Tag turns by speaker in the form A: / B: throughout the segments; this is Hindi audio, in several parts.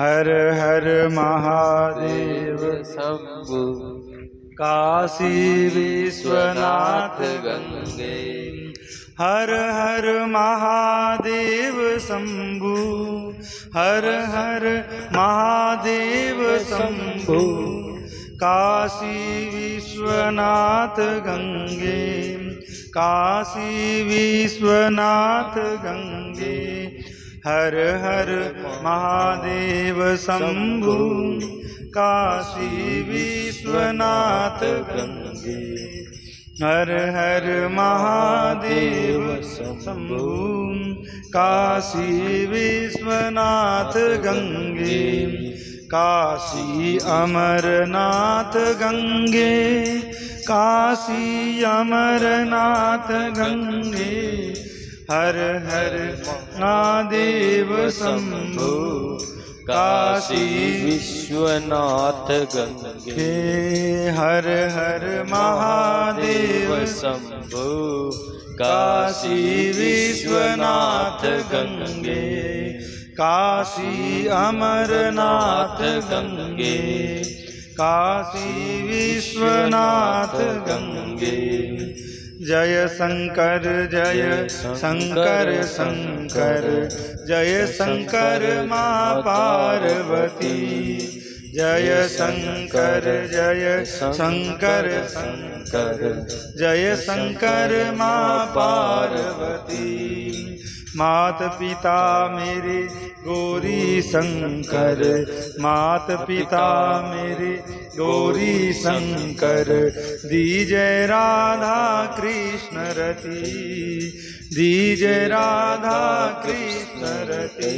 A: हर हर महादेव
B: शंभु
A: काशी विश्वनाथ
B: गंगे।
A: हर हर महादेव शंभु हर हर महादेव शंभु काशी विश्वनाथ गंगे काशी विश्वनाथ गंगे। हर हर महादेव शंभु काशी विश्वनाथ गंगे। हर हर महादेव शंभु काशी विश्वनाथ गंगे। काशी अमरनाथ गंगे काशी अमरनाथ गंगे। हर हर महादेव शंभु काशी
B: विश्वनाथ गंगे।
A: हर हर महादेव
B: शंभु
A: काशी विश्वनाथ गंगे काशी अमरनाथ गंगे काशी विश्वनाथ गंगे। जय शंकर शंकर जय शंकर माँ पार्वती। जय शंकर शंकर जय शंकर माँ पार्वती। मात पिता मेरे गौरी शंकर मात पिता मेरे गौरी शंकर। दीजय राधा कृष्ण रति दीजय राधा कृष्ण रति।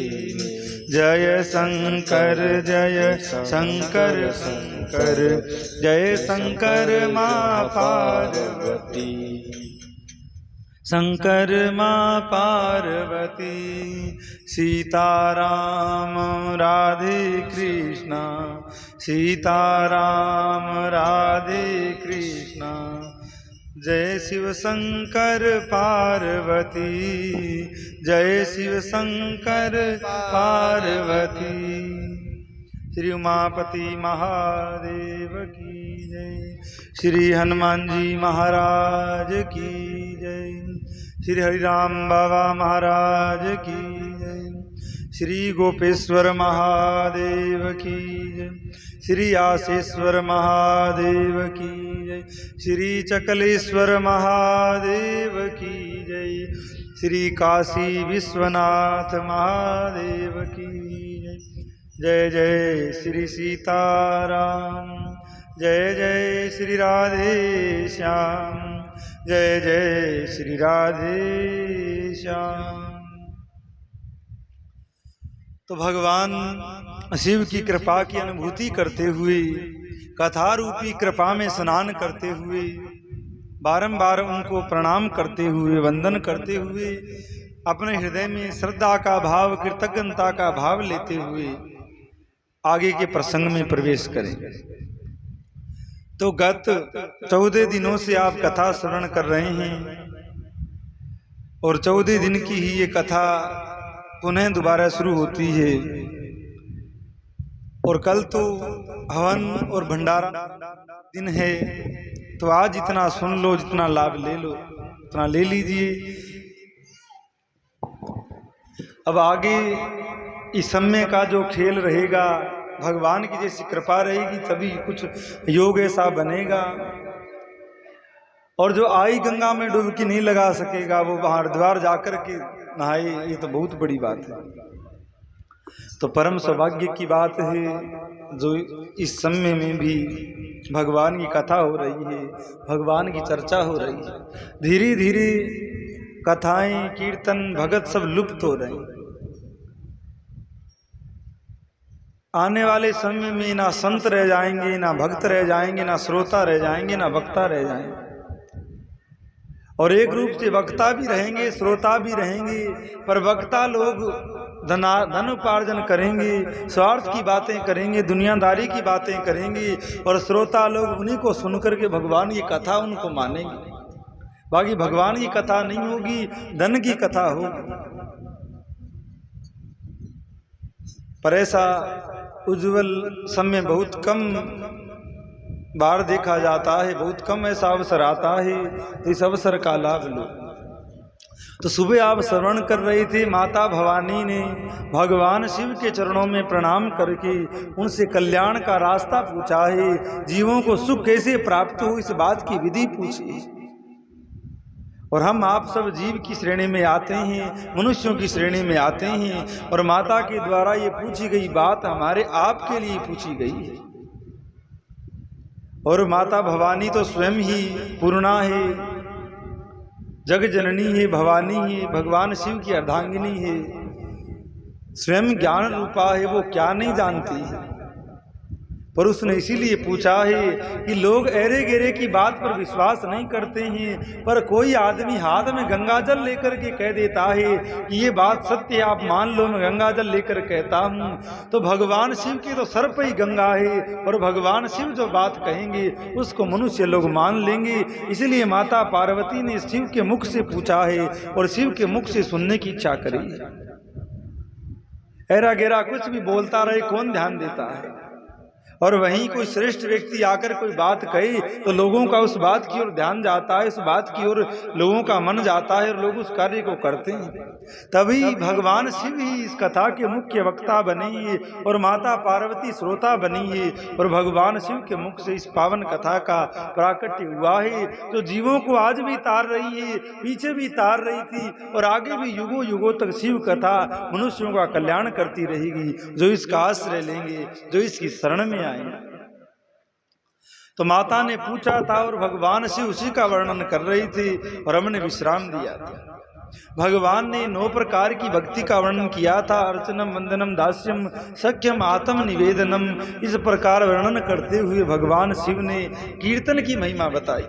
A: जय शंकर शंकर जय शंकर माँ पार्वती। शंकर माँ पार्वती सीताराम राधे कृष्णा सीताराम राधे कृष्णा। जय शिव शंकर पार्वती जय शिव शंकर पार्वती। श्री उमापति महादेव की जय। श्री हनुमान जी महाराज की जय। श्री हरिराम बाबा महाराज की जय। श्री गोपेश्वर महादेव की जय। श्री आशेश्वर महादेव की जय। श्री चकलेश्वर महादेव की जय। श्री काशी विश्वनाथ महादेव की जय। जय जय श्री सीताराम जय जय श्री राधे श्याम जय जय श्री राधे श्याम। तो भगवान शिव की कृपा की अनुभूति करते हुए कथा रूपी कृपा में स्नान करते हुए बारंबार उनको प्रणाम करते हुए वंदन करते हुए अपने हृदय में श्रद्धा का भाव कृतज्ञता का भाव लेते हुए आगे के प्रसंग में प्रवेश करें। तो गत 14 दिनों से आप कथा श्रवण कर रहे हैं और 14 दिन की ही ये कथा पुनः दोबारा शुरू होती है। और कल तो हवन और भंडारा दिन है, तो आज जितना सुन लो जितना लाभ ले लो उतना ले लीजिए। अब आगे इस समय का जो खेल रहेगा भगवान की जैसी कृपा रहेगी तभी कुछ योग ऐसा बनेगा। और जो आई गंगा में डुबकी नहीं लगा सकेगा वो वहां हरिद्वार जाकर के नहाए, ये तो बहुत बड़ी बात है। तो परम सौभाग्य की बात है जो इस समय में भी भगवान की कथा हो रही है, भगवान की चर्चा हो रही है। धीरे धीरे कथाएं कीर्तन भगत सब लुप्त हो रहे हैं। आने वाले समय में ना संत रह जाएंगे, ना भक्त रह जाएंगे, ना श्रोता रह जाएंगे, ना वक्ता रह जाएंगे। और एक रूप से वक्ता भी रहेंगे श्रोता भी रहेंगे, पर वक्ता लोग धन उपार्जन करेंगे, स्वार्थ की बातें करेंगे, दुनियादारी की बातें करेंगे, और श्रोता लोग उन्हीं को सुनकर के भगवान की कथा उनको मानेंगे। बाकी भगवान की कथा नहीं होगी, धन की कथा होगी। पर ऐसा उज्जवल समय बहुत कम बार देखा जाता है, बहुत कम ऐसा अवसर आता है, इस अवसर का लाभ लो। तो सुबह आप श्रवण कर रहे थे, माता भवानी ने भगवान शिव के चरणों में प्रणाम करके उनसे कल्याण का रास्ता पूछा है, जीवों को सुख कैसे प्राप्त हो इस बात की विधि पूछी। और हम आप सब जीव की श्रेणी में आते हैं, मनुष्यों की श्रेणी में आते हैं, और माता के द्वारा ये पूछी गई बात हमारे आपके लिए पूछी गई है। और माता भवानी तो स्वयं ही पूर्णा है, जग जननी है, भवानी है, भगवान शिव की अर्धांगिनी है, स्वयं ज्ञान रूपा है, वो क्या नहीं जानती है। पर उसने इसीलिए पूछा है कि लोग ऐरे गेरे की बात पर विश्वास नहीं करते हैं, पर कोई आदमी हाथ में गंगा जल लेकर के कह देता है कि ये बात सत्य है, आप मान लो, मैं गंगा जल लेकर कहता हूँ, तो भगवान शिव के तो सर पर ही गंगा है, और भगवान शिव जो बात कहेंगे उसको मनुष्य लोग मान लेंगे। इसलिए माता पार्वती ने शिव के मुख से पूछा है और शिव के मुख से सुनने की इच्छा करी है। ऐरा गेरा कुछ भी बोलता रहे, कौन ध्यान देता है। और वहीं कोई श्रेष्ठ व्यक्ति आकर कोई बात कहे तो लोगों का उस बात की ओर ध्यान जाता है, उस बात की ओर लोगों का मन जाता है और लोग उस कार्य को करते हैं। तभी भगवान शिव ही इस कथा के मुख्य वक्ता बने है और माता पार्वती श्रोता बनी है, और भगवान शिव के मुख से इस पावन कथा का प्राकट्य हुआ है, जो जीवों को आज भी तार रही है, पीछे भी तार रही थी, और आगे भी युगों युगों तक शिव कथा मनुष्यों का कल्याण करती रहेगी, जो इसका आश्रय लेंगे, जो इसकी शरण में आएंगे। तो माता ने पूछा था और भगवान शिव उसी का वर्णन कर रही थी और हमने विश्राम दिया था। भगवान ने 9 प्रकार की भक्ति का वर्णन किया था, अर्चनम, वंदनम, दास्यम, सख्यम, आत्म निवेदनम। इस प्रकार वर्णन करते हुए भगवान शिव ने कीर्तन की महिमा बताई।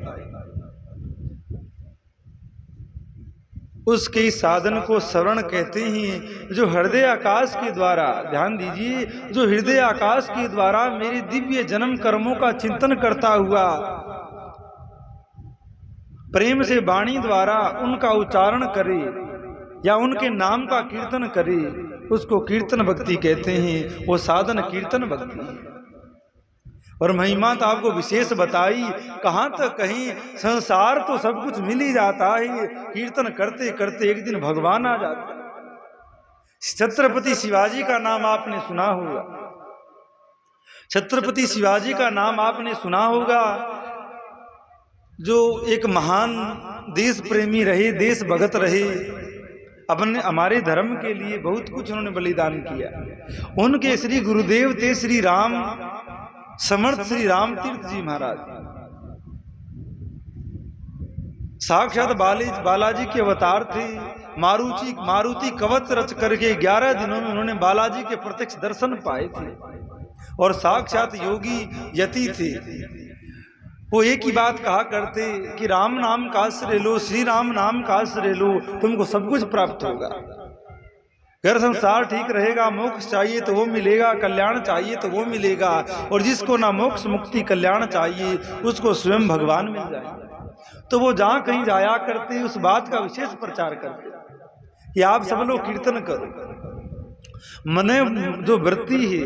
A: उसके साधन को श्रवण कहते हैं, जो हृदय आकाश के द्वारा, ध्यान दीजिए, जो हृदय आकाश के द्वारा मेरे दिव्य जन्म कर्मों का चिंतन करता हुआ प्रेम से वाणी द्वारा उनका उच्चारण करे या उनके नाम का कीर्तन करे, उसको कीर्तन भक्ति कहते हैं। वो साधन कीर्तन भक्ति है। और महिमा तो आपको विशेष बताई, कहाँ तक कहीं संसार तो सब कुछ मिल ही जाता है, कीर्तन करते करते एक दिन भगवान आ जाते। छत्रपति शिवाजी का नाम आपने सुना होगा, छत्रपति शिवाजी का नाम आपने सुना होगा, जो एक महान देश प्रेमी रहे, देश भगत रहे, अपने हमारे धर्म के लिए बहुत कुछ उन्होंने बलिदान किया। उनके श्री गुरुदेव थे श्री राम, समर्थ श्री राम तीर्थ जी महाराज, साक्षात बालाजी के अवतार थे। मारुति कवच रच करके 11 दिनों में उन्होंने बालाजी के प्रत्यक्ष दर्शन पाए थे, और साक्षात योगी यति थे। वो एक ही बात कहा करते कि राम नाम का आश्रय लो, श्री राम नाम का आश्रय लो, तुमको सब कुछ प्राप्त होगा। घर संसार ठीक रहेगा, मोक्ष चाहिए तो वो मिलेगा, कल्याण चाहिए तो वो मिलेगा, और जिसको ना मोक्ष मुक्ति कल्याण चाहिए उसको स्वयं भगवान मिल जाएगा। तो वो जहाँ कहीं जाया करते उस बात का विशेष प्रचार करते कि आप सब लोग कीर्तन करो। मने जो वृत्ति है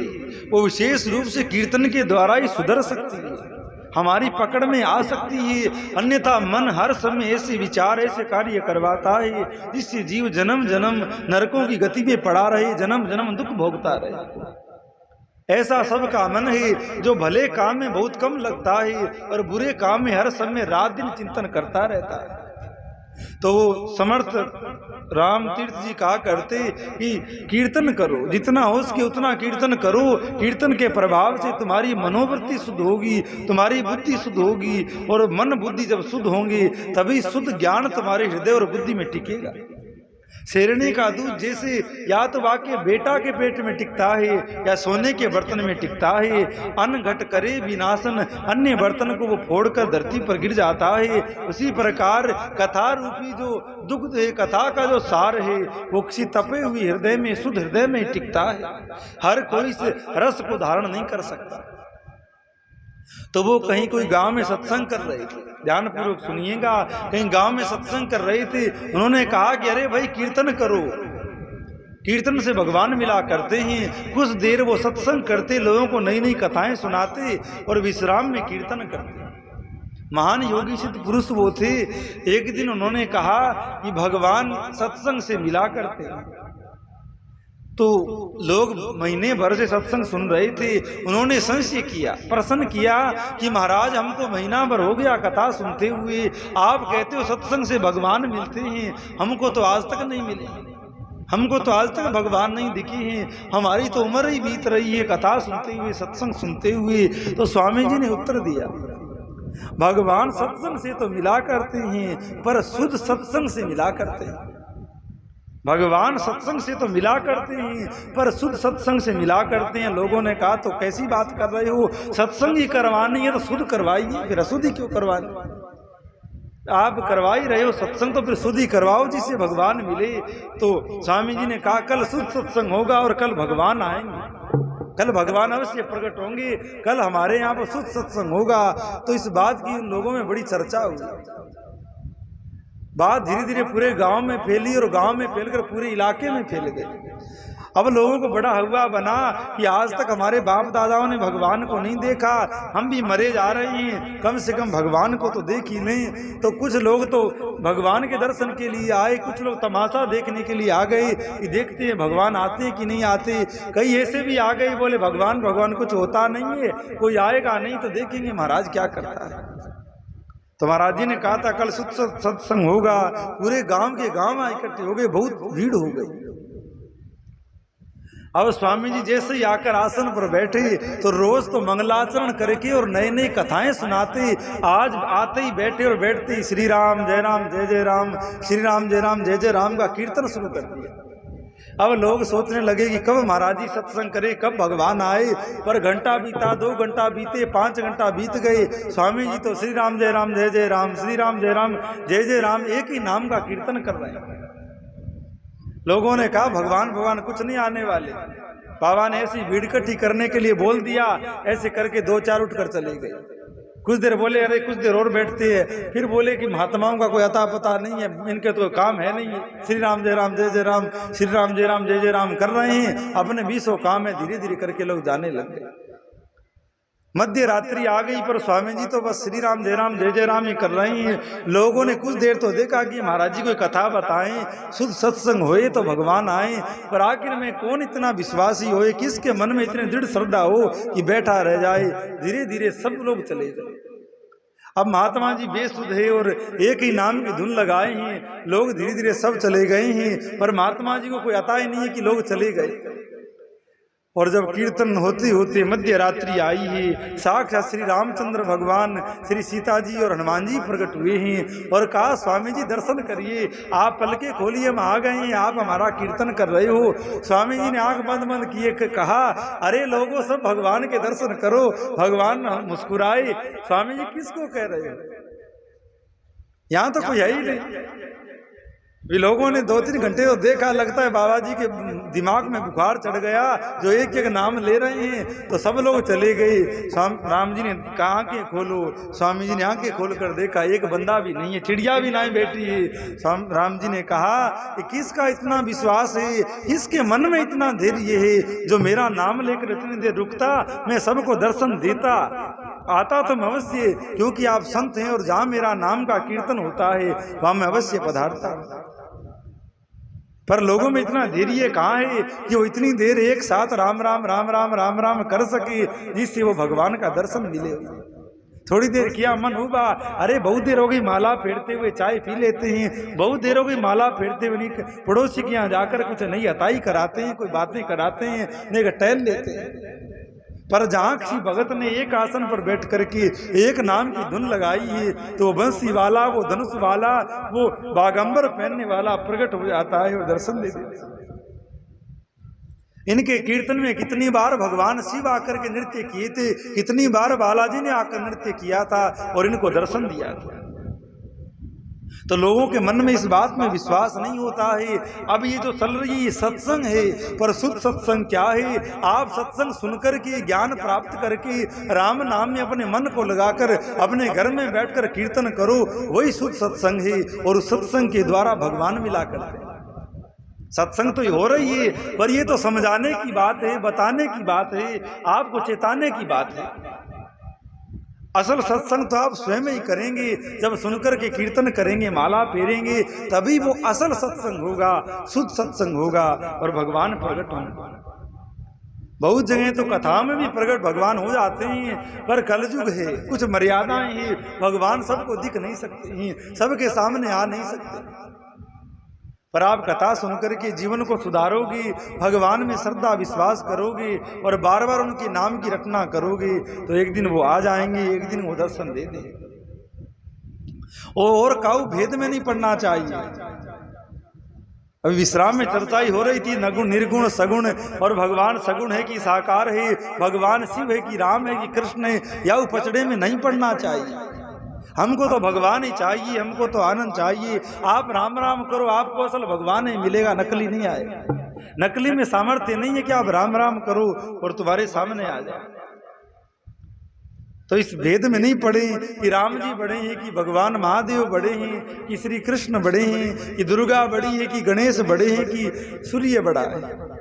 A: वो विशेष रूप से कीर्तन के द्वारा ही सुधर सकती है, हमारी पकड़ में आ सकती है। अन्यथा मन हर समय ऐसे विचार, ऐसे कार्य करवाता है जिससे जीव जन्म जन्म नरकों की गति में पड़ा रहे, जन्म जन्म दुख भोगता रहे। ऐसा सबका मन है जो भले काम में बहुत कम लगता है और बुरे काम में हर समय रात दिन चिंतन करता रहता है। तो वो समर्थ राम तीर्थ जी कहा करते कि कीर्तन करो, जितना हो सके उतना कीर्तन करो। कीर्तन के प्रभाव से तुम्हारी मनोवृत्ति शुद्ध होगी, तुम्हारी बुद्धि शुद्ध होगी, और मन बुद्धि जब शुद्ध होंगे तभी शुद्ध ज्ञान तुम्हारे हृदय और बुद्धि में टिकेगा। शेरनी का दूध जैसे या तो वाके बेटा के पेट में टिकता है या सोने के बर्तन में टिकता है, अन्न घट करे विनाशन, अन्य बर्तन को वो फोड़कर धरती पर गिर जाता है। उसी प्रकार कथा रूपी जो दुग्ध है, कथा का जो सार है, वो किसी तपे हुए हृदय में, शुद्ध हृदय में टिकता है। हर कोई इस रस को धारण नहीं कर सकता। तो वो कहीं कोई गांव में सत्संग कर रहे थे, ध्यान पूर्वक सुनिएगा, कहीं गांव में सत्संग कर रहे थे। उन्होंने कहा कि अरे भाई कीर्तन करो, कीर्तन से भगवान मिला करते हैं। कुछ देर वो सत्संग करते, लोगों को नई नई कथाएं सुनाते और विश्राम में कीर्तन करते। महान योगी सिद्ध पुरुष वो थे। एक दिन उन्होंने कहा कि भगवान सत्संग से मिला करते हैं। तो लोग महीने भर से सत्संग सुन रहे थे। उन्होंने संशय किया, प्रश्न किया कि महाराज हमको महीना भर हो गया कथा सुनते हुए, आप कहते हो सत्संग से भगवान मिलते हैं, हमको तो आज तक नहीं मिले, हमको तो आज तक भगवान नहीं दिखे हैं, हमारी तो उम्र ही बीत रही है कथा सुनते हुए, सत्संग सुनते हुए। तो स्वामी जी ने उत्तर दिया, भगवान सत्संग से तो मिला करते हैं पर शुद्ध सत्संग से मिला करते हैं। भगवान सत्संग से तो मिला करते हैं पर शुद्ध सत्संग से मिला करते हैं। लोगों ने कहा तो कैसी बात कर रहे हो, सत्संग ही करवानी है तो शुद्ध करवाइए, फिर अशुद्धि क्यों करवानी? आप करवा ही रहे हो सत्संग तो फिर शुद्ध ही करवाओ जिससे भगवान मिले। तो स्वामी जी ने कहा कल शुद्ध सत्संग होगा और कल भगवान आएंगे, कल भगवान अवश्य प्रकट होंगे, कल हमारे यहाँ पर शुद्ध सत्संग होगा। तो इस बात की उन लोगों में बड़ी चर्चा हुई। बात धीरे धीरे पूरे गांव में फैली और गांव में फैलकर पूरे इलाके में फैल गई। अब लोगों को बड़ा हुआ बना कि आज तक हमारे बाप दादाओं ने भगवान को नहीं देखा, हम भी मरे जा रहे हैं, कम से कम भगवान को तो देख ही नहीं। तो कुछ लोग तो भगवान के दर्शन के लिए आए, कुछ लोग तमाशा देखने के लिए आ गए कि देखते हैं भगवान आते हैं कि नहीं आते। कई ऐसे भी आ गए बोले भगवान भगवान कुछ होता नहीं है, कोई आएगा नहीं तो देखेंगे महाराज क्या करता है। तो महाराज जी ने कहा था कल सत्संग होगा, पूरे गांव के गांव इकट्ठे हो गए, बहुत भीड़ हो गई। अब स्वामी जी जैसे ही आकर आसन पर बैठे तो रोज तो मंगलाचरण करके और नई नई कथाएं सुनाते। आज आते ही बैठे और बैठते ही श्री राम जय राम जय जय राम, श्री राम जय राम जय जय राम का कीर्तन शुरू कर दिया। अब लोग सोचने लगे कि कब महाराज जी सत्संग करे, कब भगवान आए। पर घंटा बीता, 2 घंटा बीते, 5 घंटा बीत गए, स्वामी जी तो श्री राम जय राम जय जय राम, श्री राम जय राम जय जय राम एक ही नाम का कीर्तन कर रहे हैं। लोगों ने कहा भगवान भगवान कुछ नहीं आने वाले। बाबा ने ऐसी भीड़ इकट्ठी करने के लिए बोल दिया, ऐसे करके 2-4 उठकर चले गए। कुछ देर बोले अरे कुछ देर और बैठते हैं, फिर बोले कि महात्माओं का कोई अता पता नहीं है, इनके तो काम है नहीं है, श्री राम जय राम जय जय राम, श्री राम जय राम जय जय राम कर रहे हैं, अपने 20 काम है। धीरे धीरे करके लोग जाने लग गए। मध्य रात्रि आ गई पर स्वामी जी तो बस श्री राम जय राम ही कर रहे हैं। लोगों ने कुछ देर तो देखा कि महाराज जी कोई कथा बताएं, शुद्ध सत्संग होए तो भगवान आए। पर आखिर में कौन इतना विश्वासी होए, किसके मन में इतनी दृढ़ श्रद्धा हो कि बैठा रह जाए। धीरे धीरे सब लोग चले गए। अब महात्मा जी बेसुध है और एक ही नाम की धुन लगाए हैं। लोग धीरे धीरे सब चले गए हैं पर महात्मा जी को कोई अता ही नहीं है कि लोग चले गए। और जब कीर्तन होते होते मध्य रात्रि आई है, साक्षात श्री रामचंद्र भगवान, श्री सीता जी और हनुमान जी प्रकट हुए हैं और कहा स्वामी जी दर्शन करिए, आप पलके खोलिए, हम आ गए हैं, आप हमारा कीर्तन कर रहे हो। स्वामी जी ने आंख बंद बंद किए कहा अरे लोगों सब भगवान के दर्शन करो। भगवान मुस्कुराए, स्वामी जी किसको कह रहे हो, यहाँ तो कोई है ही नहीं। भी लोगों ने 2-3 घंटे तो देखा, लगता है बाबा जी के दिमाग में बुखार चढ़ गया, जो एक एक नाम ले रहे हैं। तो सब लोग चले गए। राम जी ने कहा आंखें खोलो, स्वामी जी ने आंखें खोल कर देखा, एक बंदा भी नहीं है, चिड़िया भी नहीं बैठी है। राम जी ने कहा कि किसका इतना विश्वास है, किसके मन में इतना धैर्य है, जो मेरा नाम लेकर इतनी देर रुकता, मैं सबको दर्शन देता, आता तो मैं अवश्य, क्योंकि आप संत हैं और जहाँ मेरा नाम का कीर्तन होता है वहाँ मैं अवश्य पधारता। पर लोगों में इतना धैर्य कहाँ है कि वो इतनी देर एक साथ राम राम राम राम राम राम कर सके, जिससे वो भगवान का दर्शन मिले। थोड़ी देर किया, मन हुआ, अरे बहुत देर हो गई माला फेरते हुए, चाय पी लेते हैं, बहुत देर हो गई माला फेरते हुए, नहीं पड़ोसी के यहाँ जाकर कुछ नई अताई कराते हैं, कोई बातें कराते हैं, नहीं टहल लेते हैं। पर जहाँ किसी भगत ने एक आसन पर बैठ करके एक नाम की धुन लगाई है, तो वो बंसी वाला, वो धनुष वाला, वो बागंबर पहनने वाला प्रकट हो जाता है और दर्शन दे देता है। इनके कीर्तन में कितनी बार भगवान शिव आकर के नृत्य किए थे, कितनी बार बालाजी ने आकर नृत्य किया था और इनको दर्शन दिया था। तो लोगों के मन में इस बात में विश्वास नहीं होता है। अब ये जो चल रही सत्संग है, पर शुद्ध सत्संग क्या है? आप सत्संग सुनकर के, ज्ञान प्राप्त करके, राम नाम में अपने मन को लगाकर अपने घर में बैठकर कीर्तन करो, वही शुद्ध सत्संग है। और उस सत्संग के द्वारा भगवान मिला करते हैं। सत्संग तो हो रही है, पर ये तो समझाने की बात है, बताने की बात है, आपको चेताने की बात है। असल सत्संग तो आप स्वयं ही करेंगे, जब सुनकर के कीर्तन करेंगे, माला फेरेंगे, तभी वो असल सत्संग होगा, शुद्ध सत्संग होगा और भगवान प्रकट होंगे। बहुत जगह तो कथा में भी प्रकट भगवान हो जाते हैं, पर कलयुग है, कुछ मर्यादाएं हैं, भगवान सबको दिख नहीं सकते हैं, सबके सामने आ नहीं सकते। पर आप कथा सुनकर के जीवन को सुधारोगे, भगवान में श्रद्धा विश्वास करोगे और बार बार उनके नाम की रटना करोगे, तो एक दिन वो आ जाएंगे, एक दिन वो दर्शन दे देंगे। और काऊ भेद में नहीं पड़ना चाहिए। अभी विश्राम में चर्चा ही हो रही थी, नगुण निर्गुण सगुण, और भगवान सगुण है कि साकार है, भगवान शिव है कि राम है कि कृष्ण है, या उपचड़े में नहीं पड़ना चाहिए। हमको तो भगवान ही चाहिए, हमको तो आनंद चाहिए। आप राम राम करो, आपको असल भगवान ही मिलेगा, नकली नहीं आएगा। नकली में सामर्थ्य नहीं है कि आप राम राम करो और तुम्हारे सामने आ जाए। तो इस भेद में नहीं पड़े कि राम जी बड़े हैं, कि भगवान महादेव बड़े हैं, कि श्री कृष्ण बड़े हैं, कि दुर्गा बड़ी है, कि गणेश बड़े हैं, कि सूर्य बड़ा है।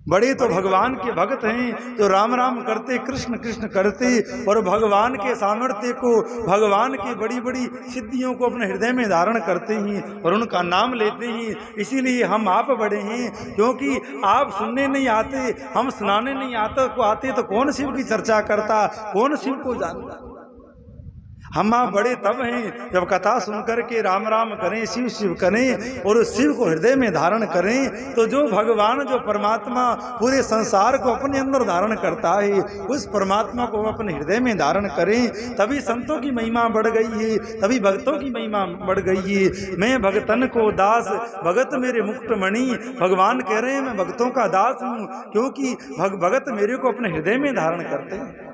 A: बड़े तो भगवान के भक्त हैं, तो राम राम करते, कृष्ण कृष्ण करते, और भगवान के सामर्थ्य को, भगवान की बड़ी बड़ी सिद्धियों को अपने हृदय में धारण करते हैं और उनका नाम लेते हैं। इसीलिए हम आप बड़े हैं, क्योंकि आप सुनने नहीं आते, हम सुनाने नहीं आते तो कौन शिव की चर्चा करता, कौन शिव को जानता। हम आप बड़े तब हैं जब कथा सुनकर के राम राम करें, शिव शिव करें और उस शिव को हृदय में धारण करें। तो जो भगवान, जो परमात्मा पूरे संसार को अपने अंदर धारण करता है, उस परमात्मा को अपने हृदय में धारण करें, तभी संतों की महिमा बढ़ गई है, तभी भक्तों की महिमा बढ़ गई है। मैं भगतन को दास, भगत मेरे मुक्तमणि। भगवान कह रहे हैं मैं भक्तों का दास हूँ, क्योंकि भगत मेरे को अपने हृदय में धारण करते हैं।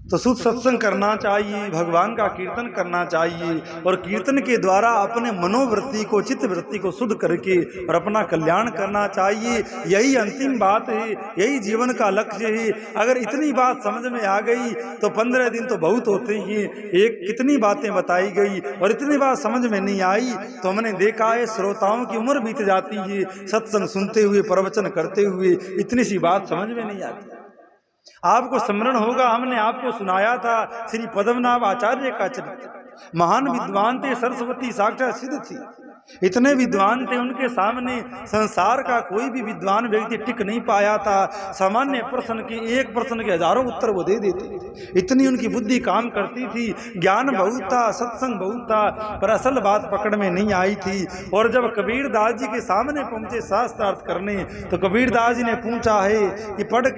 A: तो शुद्ध सत्संग करना चाहिए, भगवान का कीर्तन करना चाहिए, और कीर्तन के द्वारा अपने मनोवृत्ति को, चित्त वृत्ति को शुद्ध करके और अपना कल्याण करना चाहिए। यही अंतिम बात है, यही जीवन का लक्ष्य है। अगर इतनी बात समझ में आ गई तो 15 दिन तो बहुत होते हैं। एक कितनी बातें बताई गई और इतनी बात समझ में नहीं आई तो हमने देखा है श्रोताओं की उम्र बीत जाती है सत्संग सुनते हुए, प्रवचन करते हुए, इतनी सी बात समझ में नहीं आती। आपको स्मरण होगा, हमने आपको सुनाया था श्री पद्मनाभ आचार्य का चरित्र। महान विद्वान थे, सरस्वती साक्षात सिद्ध थी, इतने विद्वान थे, उनके सामने संसार का कोई भी विद्वान व्यक्ति टिक नहीं पाया था। सामान्य प्रश्न के, एक प्रश्न के हजारों उत्तर वो दे देते थे, इतनी उनकी बुद्धि काम करती थी। ज्ञान बहुत था, सत्संग बहुत था, पर असल बात पकड़ में नहीं आई थी। और जब कबीरदास जी के सामने पहुंचे शास्त्रार्थ करने, तो कबीरदास जी ने पूछा है कि पढ़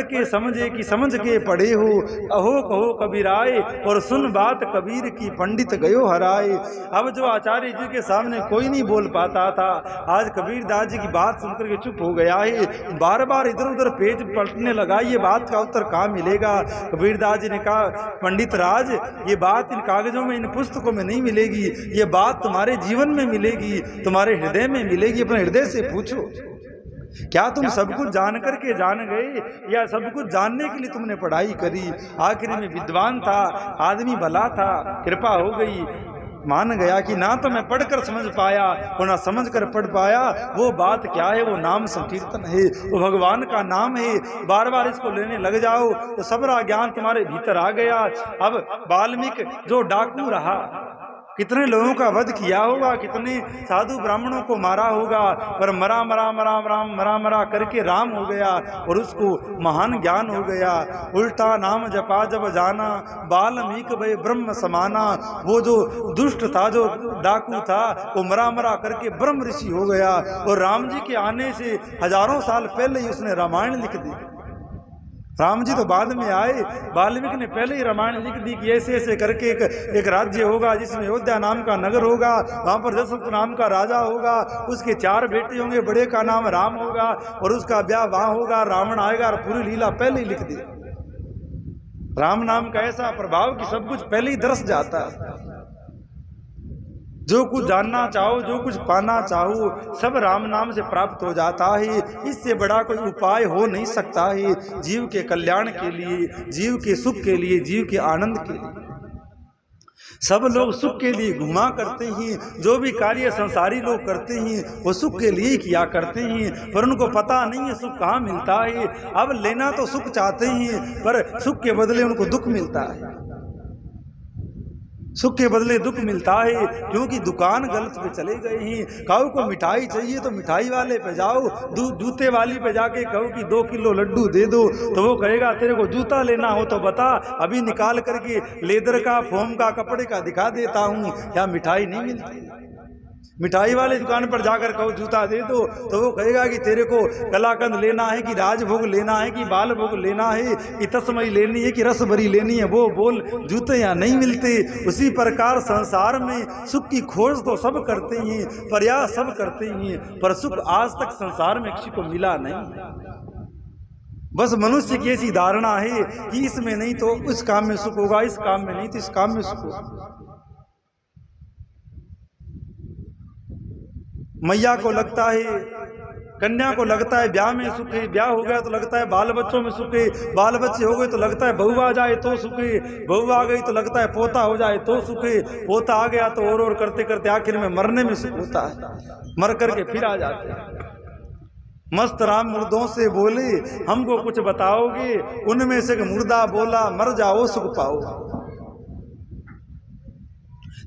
A: के समझे कि समझ के पढ़े हो, अहो कहो कबीराए, और सुन बात कबीर की पंडित गयो हराए। अब जो आचार्य जी के सामने कोई नहीं बोल पाता था, आज कबीरदास जी की बात सुनकर के चुप हो गया है। बार बार इधर उधर पेज पलटने लगा, ये बात का उत्तर कहाँ मिलेगा। कबीरदास जी ने कहा, पंडित राज, ये बात इन कागजों में, इन पुस्तकों में नहीं मिलेगी, ये बात तुम्हारे जीवन में मिलेगी, तुम्हारे हृदय में मिलेगी। अपने हृदय से पूछो, क्या तुम सब कुछ जान करके जान गए, या सब कुछ जानने के लिए तुमने पढ़ाई करी। आखिर में विद्वान था, आदमी भला था, कृपा हो गई, मान गया कि ना तो मैं पढ़कर समझ पाया और ना समझ कर पढ़ पाया। वो बात क्या है, वो नाम संकीर्तन है, वो भगवान का नाम है। बार बार इसको लेने लग जाओ तो सबरा ज्ञान तुम्हारे भीतर आ गया। अब वाल्मीकि जो डाकू रहा, कितने लोगों का वध किया होगा, कितने साधु ब्राह्मणों को मारा होगा, पर मरा मरा मरा राम मरा मरा करके राम हो गया और उसको महान ज्ञान हो गया। उल्टा नाम जपा जब जाना, वाल्मीकि भय ब्रह्म समाना। वो जो दुष्ट था, जो डाकू था, वो मरा मरा करके ब्रह्म ऋषि हो गया। और राम जी के आने से हजारों साल पहले ही उसने रामायण लिख दी। राम जी तो बाद में आए, वाल्मीकि ने पहले ही रामायण लिख दी कि ऐसे ऐसे करके एक राज्य होगा जिसमें अयोध्या नाम का नगर होगा, वहाँ पर दशरथ नाम का राजा होगा, उसके 4 बेटे होंगे, बड़े का नाम राम होगा और उसका ब्याह वहाँ होगा, रावण आएगा, और पूरी लीला पहले ही लिख दी। राम नाम का ऐसा प्रभाव कि सब कुछ पहले ही दरस जाता है। जो कुछ जानना चाहो, जो कुछ पाना चाहो, सब राम नाम से प्राप्त हो जाता है। इससे बड़ा कोई उपाय हो नहीं सकता है जीव के कल्याण के लिए, जीव के सुख के लिए, जीव के आनंद के लिए। सब लोग सुख के लिए घुमा करते हैं, जो भी कार्य संसारी लोग करते हैं वो सुख के लिए किया करते हैं, पर उनको पता नहीं है सुख कहाँ मिलता है। अब लेना तो सुख चाहते हैं, पर सुख के बदले उनको दुख मिलता है, सुख के बदले दुख मिलता है, क्योंकि दुकान गलत पे चले गए हैं। कहो को मिठाई चाहिए तो मिठाई वाले पे जाओ, जूते वाली पे जाके कहो कि 2 किलो लड्डू दे दो, तो वो कहेगा तेरे को जूता लेना हो तो बता, अभी निकाल करके लेदर का, फोम का, कपड़े का दिखा देता हूँ। या मिठाई नहीं मिलती। मिठाई वाले दुकान पर जाकर कहो जूता दे दो, तो वो कहेगा कि तेरे को कलाकंद लेना है, कि राजभोग लेना है, कि बाल भोग लेना है, कि तस्मई लेनी है, कि रस भरी लेनी है, वो बोल जूते यहाँ नहीं मिलते। उसी प्रकार संसार में सुख की खोज तो सब करते हैं, प्रयास सब करते हैं, पर सुख आज तक संसार में किसी को मिला नहीं। बस मनुष्य की ऐसी धारणा है कि इसमें नहीं तो उस काम में सुख होगा, इस काम में नहीं तो इस काम में सुख होगा। मैया को लगता है, कन्या को लगता है ब्याह में सुख है, ब्याह हो गया तो लगता है बाल बच्चों में सुख है, बाल बच्चे हो गए तो लगता है बहू आ जाए तो सुख है, बहू आ गई तो लगता है पोता हो जाए तो सुख है, पोता आ गया तो और करते करते आखिर में मरने में सुख होता है, मर करके फिर आ जाते हैं। मस्त राम मुर्दों से बोले हमको कुछ बताओगे, उनमें से मुर्दा बोला मर जाओ सुख पाओ।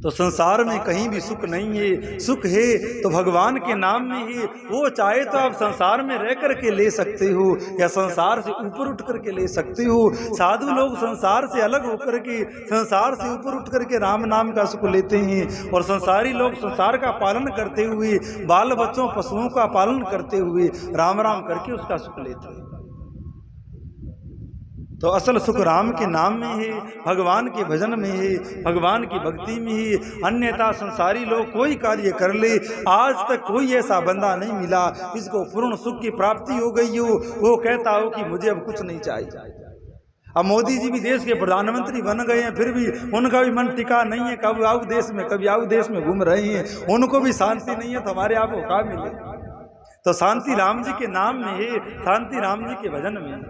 A: तो संसार में कहीं भी सुख नहीं है, सुख है तो भगवान के नाम में ही। वो चाहे तो आप संसार में रह करके ले सकते हो, या संसार से ऊपर उठ करके ले सकते हो। साधु लोग संसार से अलग होकर के, संसार से ऊपर उठ करके राम नाम का सुख लेते हैं, और संसारी लोग संसार का पालन करते हुए, बाल बच्चों पशुओं का पालन करते हुए राम राम करके उसका सुख लेते हैं। तो असल सुख राम के नाम में है, भगवान के भजन में है, भगवान की भक्ति में है। अन्यथा संसारी लोग कोई कार्य कर ले, आज तक कोई ऐसा बंदा नहीं मिला इसको पूर्ण सुख की प्राप्ति हो गई हो, वो कहता हो कि मुझे अब कुछ नहीं चाहिए। अब मोदी जी भी देश के प्रधानमंत्री बन गए हैं, फिर भी उनका भी मन टिका नहीं है, कभी आओ देश में, कभी आओ देश में घूम रहे हैं, उनको भी शांति नहीं है, तो हमारे आप को कहाँ मिले। तो शांति राम जी के नाम में है, शांति राम जी के भजन में है।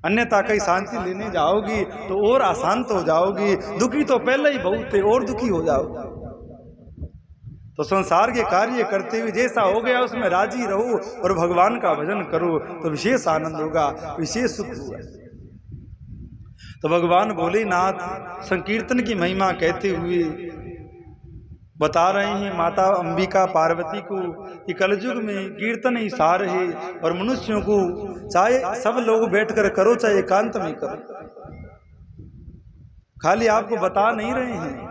A: अन्यथा कहीं शांति लेने जाओगी तो और अशांत हो जाओगी, दुखी तो पहले ही बहुत थे और दुखी हो जाओगी। तो संसार के कार्य करते हुए जैसा हो गया उसमें राजी रहो और भगवान का भजन करो, तो विशेष आनंद होगा, विशेष सुख होगा। तो भगवान भोलेनाथ संकीर्तन की महिमा कहते हुए बता रहे हैं माता अंबिका पार्वती को कि कलयुग में कीर्तन ही सार है, और मनुष्यों को चाहे सब लोग बैठकर करो चाहे एकांत में करो। खाली आपको बता नहीं रहे हैं,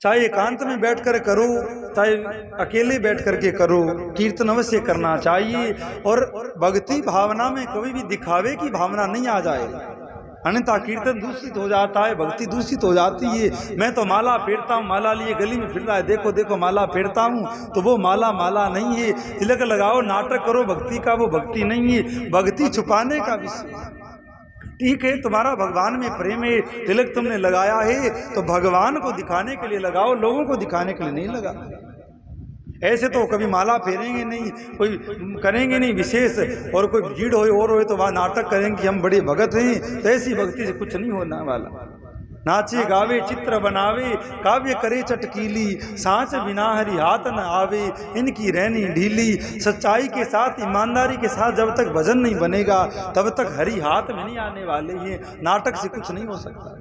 A: चाहे एकांत में बैठकर करो चाहे अकेले बैठ करके करो, कीर्तन अवश्य करना चाहिए। और भक्ति भावना में कभी भी दिखावे की भावना नहीं आ जाए, अन्यथा कीर्तन दूषित हो जाता है, भक्ति दूषित हो जाती है। मैं तो माला फेरता हूँ, माला लिए गली में फिर रहा है, देखो देखो माला फेरता हूँ, तो वो माला माला नहीं है। तिलक लगाओ, नाटक करो भक्ति का, वो भक्ति नहीं है, भक्ति छुपाने का विषय। ठीक है, तुम्हारा भगवान में प्रेम है, तिलक तुमने लगाया है तो भगवान को दिखाने के लिए लगाओ, लोगों को दिखाने के लिए नहीं लगा। ऐसे तो कभी माला फेरेंगे नहीं, कोई करेंगे नहीं विशेष, और कोई भीड़ हो और हो तो वहाँ नाटक करेंगे कि हम बड़े भगत हैं, तो ऐसी भक्ति से कुछ नहीं होने वाला। नाचे गावे चित्र बनावे, काव्य करे चटकीली, सांच बिना हरि हाथ न आवे, इनकी रहनी ढीली। सच्चाई के साथ, ईमानदारी के साथ जब तक भजन नहीं बनेगा तब तक हरि हाथ में नहीं आने वाले हैं। नाटक से कुछ नहीं हो सकता।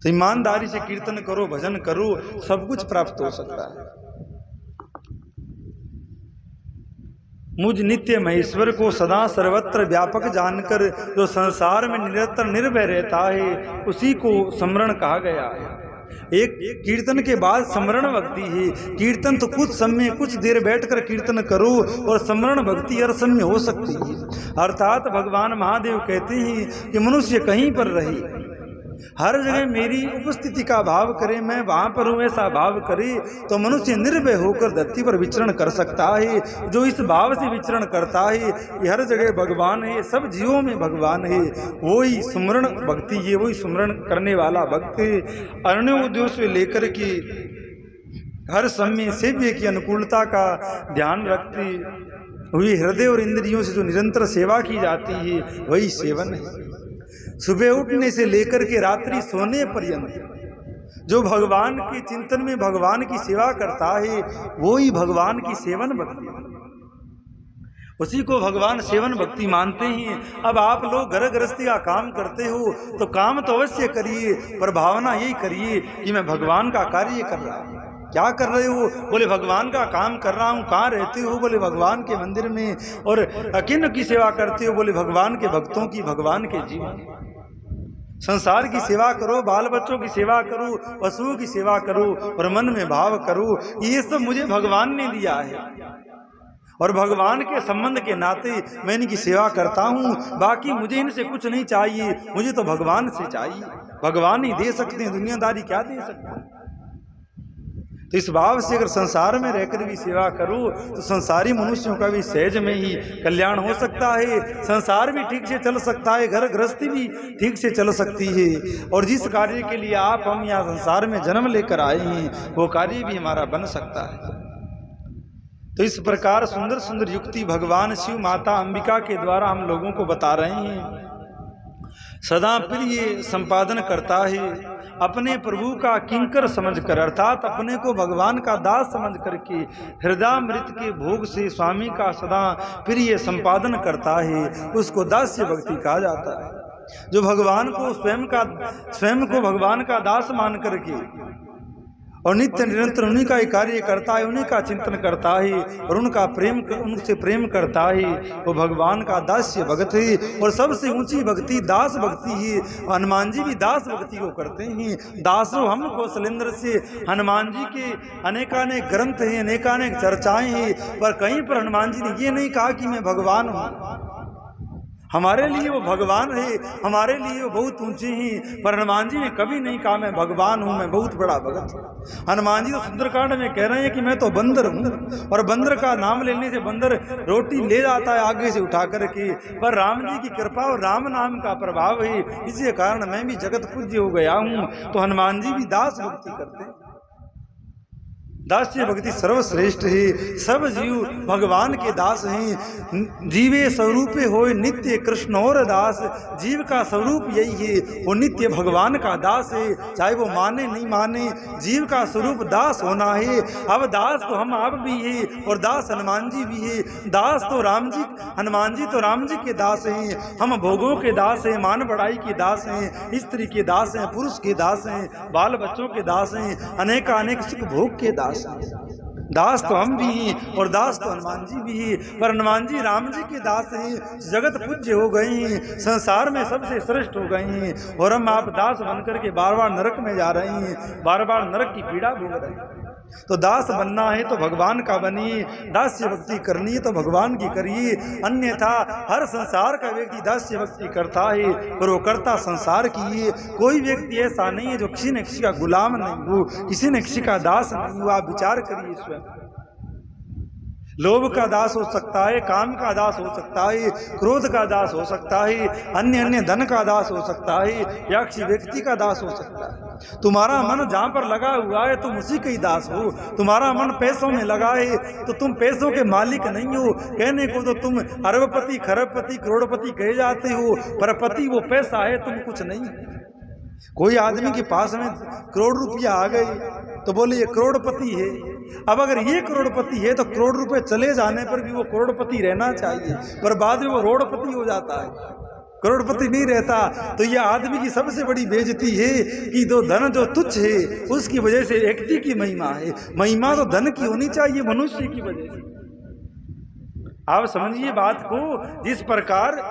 A: तो ईमानदारी से कीर्तन करो, भजन करो, सब कुछ प्राप्त हो सकता है। मुझ नित्य महेश्वर को सदा सर्वत्र व्यापक जानकर जो संसार में निरंतर निर्भय रहता है, उसी को स्मरण कहा गया है। एक कीर्तन के बाद स्मरण भक्ति है। कीर्तन तो कुछ समय, कुछ देर बैठकर कीर्तन करो, और स्मरण भक्ति हर समय हो सकती है। अर्थात भगवान महादेव कहते हैं कि मनुष्य कहीं पर रहे, हर जगह मेरी उपस्थिति का भाव करे, मैं वहाँ पर हूँ ऐसा भाव करे, तो मनुष्य निर्भय होकर धरती पर विचरण कर सकता है। जो इस भाव से विचरण करता है कि हर जगह भगवान है, सब जीवों में भगवान है, वही सुमरण भक्ति है, वही सुमरण करने वाला भक्त है। अन्य उद्देश्य से लेकर के हर समय सेव्य की अनुकूलता का ध्यान रखते हुए हृदय और इंद्रियों से जो निरंतर सेवा की जाती है वही सेवन है। सुबह उठने से लेकर के रात्रि सोने पर्यंत जो भगवान के चिंतन में भगवान की सेवा करता है वो ही भगवान की सेवन भक्ति है, उसी को भगवान सेवन भक्ति मानते हैं। अब आप लोग घर गृहस्थी का काम करते हो तो काम तो अवश्य करिए, पर भावना यही करिए कि मैं भगवान का कार्य कर रहा हूँ। क्या कर रहे हो? बोले भगवान का काम कर रहा हूँ। कहाँ रहते हो? बोले भगवान के मंदिर में। और किन की सेवा करते हो? बोले भगवान के भक्तों की, भगवान के जीवन। संसार की सेवा करो, बाल बच्चों की सेवा करो, पशुओं की सेवा करो और मन में भाव करो ये सब मुझे भगवान ने दिया है और भगवान के संबंध के नाते मैं इनकी सेवा करता हूँ। बाकी मुझे इनसे कुछ नहीं चाहिए, मुझे तो भगवान से चाहिए। भगवान ही दे सकते हैं, दुनियादारी क्या दे सकते हैं। तो इस भाव से अगर संसार में रहकर भी सेवा करो तो संसारी मनुष्यों का भी सहज में ही कल्याण हो सकता है, संसार भी ठीक से चल सकता है, घर गृहस्थी भी ठीक से चल सकती है। और जिस कार्य के लिए आप हम यहाँ संसार में जन्म लेकर आए हैं वो कार्य भी हमारा बन सकता है। तो इस प्रकार सुंदर सुंदर युक्ति भगवान शिव माता अंबिका के द्वारा हम लोगों को बता रहे हैं। सदा प्रिय संपादन करता है, अपने प्रभु का किंकर समझकर, अर्थात अपने को भगवान का दास समझ करके हृदयामृत के भोग से स्वामी का सदा प्रिय संपादन करता है, उसको दास्य भक्ति कहा जाता है। जो भगवान को स्वयं को भगवान का दास मान करके और नित्य निरंतर उन्हीं का ही कार्य करता है, उन्हीं का चिंतन करता है और उनसे प्रेम करता है, वो भगवान का दास्य भक्त है। और सबसे ऊंची भक्ति दास भक्ति है। हनुमान जी भी दास भक्ति को करते हैं। दासो हम कौशलेंद्र से, हनुमान जी के अनेकानेक ग्रंथ हैं, अनेकानेक चर्चाएं हैं, पर कहीं पर हनुमान जी ने ये नहीं कहा कि मैं भगवान हूँ। हमारे लिए वो भगवान है, हमारे लिए वो बहुत ऊंचे हैं, पर हनुमान जी ने कभी नहीं कहा मैं भगवान हूँ, मैं बहुत बड़ा भगत हूँ। हनुमान जी तो सुंदरकांड में कह रहे हैं कि मैं तो बंदर हूँ, और बंदर का नाम लेने से बंदर रोटी ले जाता है आगे से उठा करके, पर राम जी की कृपा और राम नाम का प्रभाव है, इसी कारण मैं भी जगत पूज्य हो गया हूँ। तो हनुमान जी भी दास भक्ति करते हैं। दास्य भक्ति सर्वश्रेष्ठ है। सब जीव भगवान के दास हैं। जीवे स्वरूपे होए नित्य कृष्ण और दास। जीव का स्वरूप यही है, वो नित्य भगवान का दास है, चाहे वो माने नहीं माने, जीव का स्वरूप दास होना है। अब दास तो हम आप भी है और दास हनुमान जी भी है। दास तो राम जी, हनुमान जी तो राम जी के दास हैं, हम भोगों के दास हैं, मान बढ़ाई के दास हैं, स्त्री के दास हैं, पुरुष के दास हैं, बाल बच्चों के दास हैं, अनेक सुख भोग के दास। दास तो हम भी हैं और दास तो हनुमान जी भी हैं, पर हनुमान जी राम जी के दास हैं, जगत पूज्य हो गए हैं, संसार में सबसे श्रेष्ठ हो गए हैं, और हम आप दास बनकर के बार बार नरक में जा रहे हैं, बार बार नरक की पीड़ा भोग रहे हैं। तो दास बनना है तो भगवान का बनिए, दास्य भक्ति करनी है तो भगवान की करिए, अन्यथा हर संसार का व्यक्ति दास्य भक्ति करता है और वो करता संसार की है। कोई व्यक्ति ऐसा नहीं है जो किसी न किसी का गुलाम नहीं हो, किसी न किसी का दास नहीं हो। आप विचार करिए स्वयं। लोभ का दास हो सकता है, काम का दास हो सकता है, क्रोध का दास हो सकता है, अन्य धन का दास हो सकता है, या किसी व्यक्ति का दास हो सकता है। तुम्हारा मन जहाँ पर लगा हुआ है तुम उसी के ही दास हो। तुम्हारा मन पैसों में लगा है तो तुम पैसों के मालिक नहीं हो। कहने को तो तुम अरबपति, खरबपति, करोड़पति कहे जाते हो, पर पति वो पैसा है, तुम कुछ नहीं। कोई आदमी के पास में करोड़ रुपया आ गई तो बोले ये करोड़पति है। अब अगर ये करोड़पति है तो करोड़ रुपए चले जाने पर भी वो करोड़पति रहना चाहिए, पर बाद में वो रोड़पति हो जाता है, करोड़पति नहीं रहता। तो यह आदमी की सबसे बड़ी बेइज्जती है कि जो धन जो तुच्छ है उसकी वजह से व्यक्ति की महिमा है। महिमा तो धन की होनी चाहिए, मनुष्य की वजह से। आप समझिए बात को। जिस प्रकार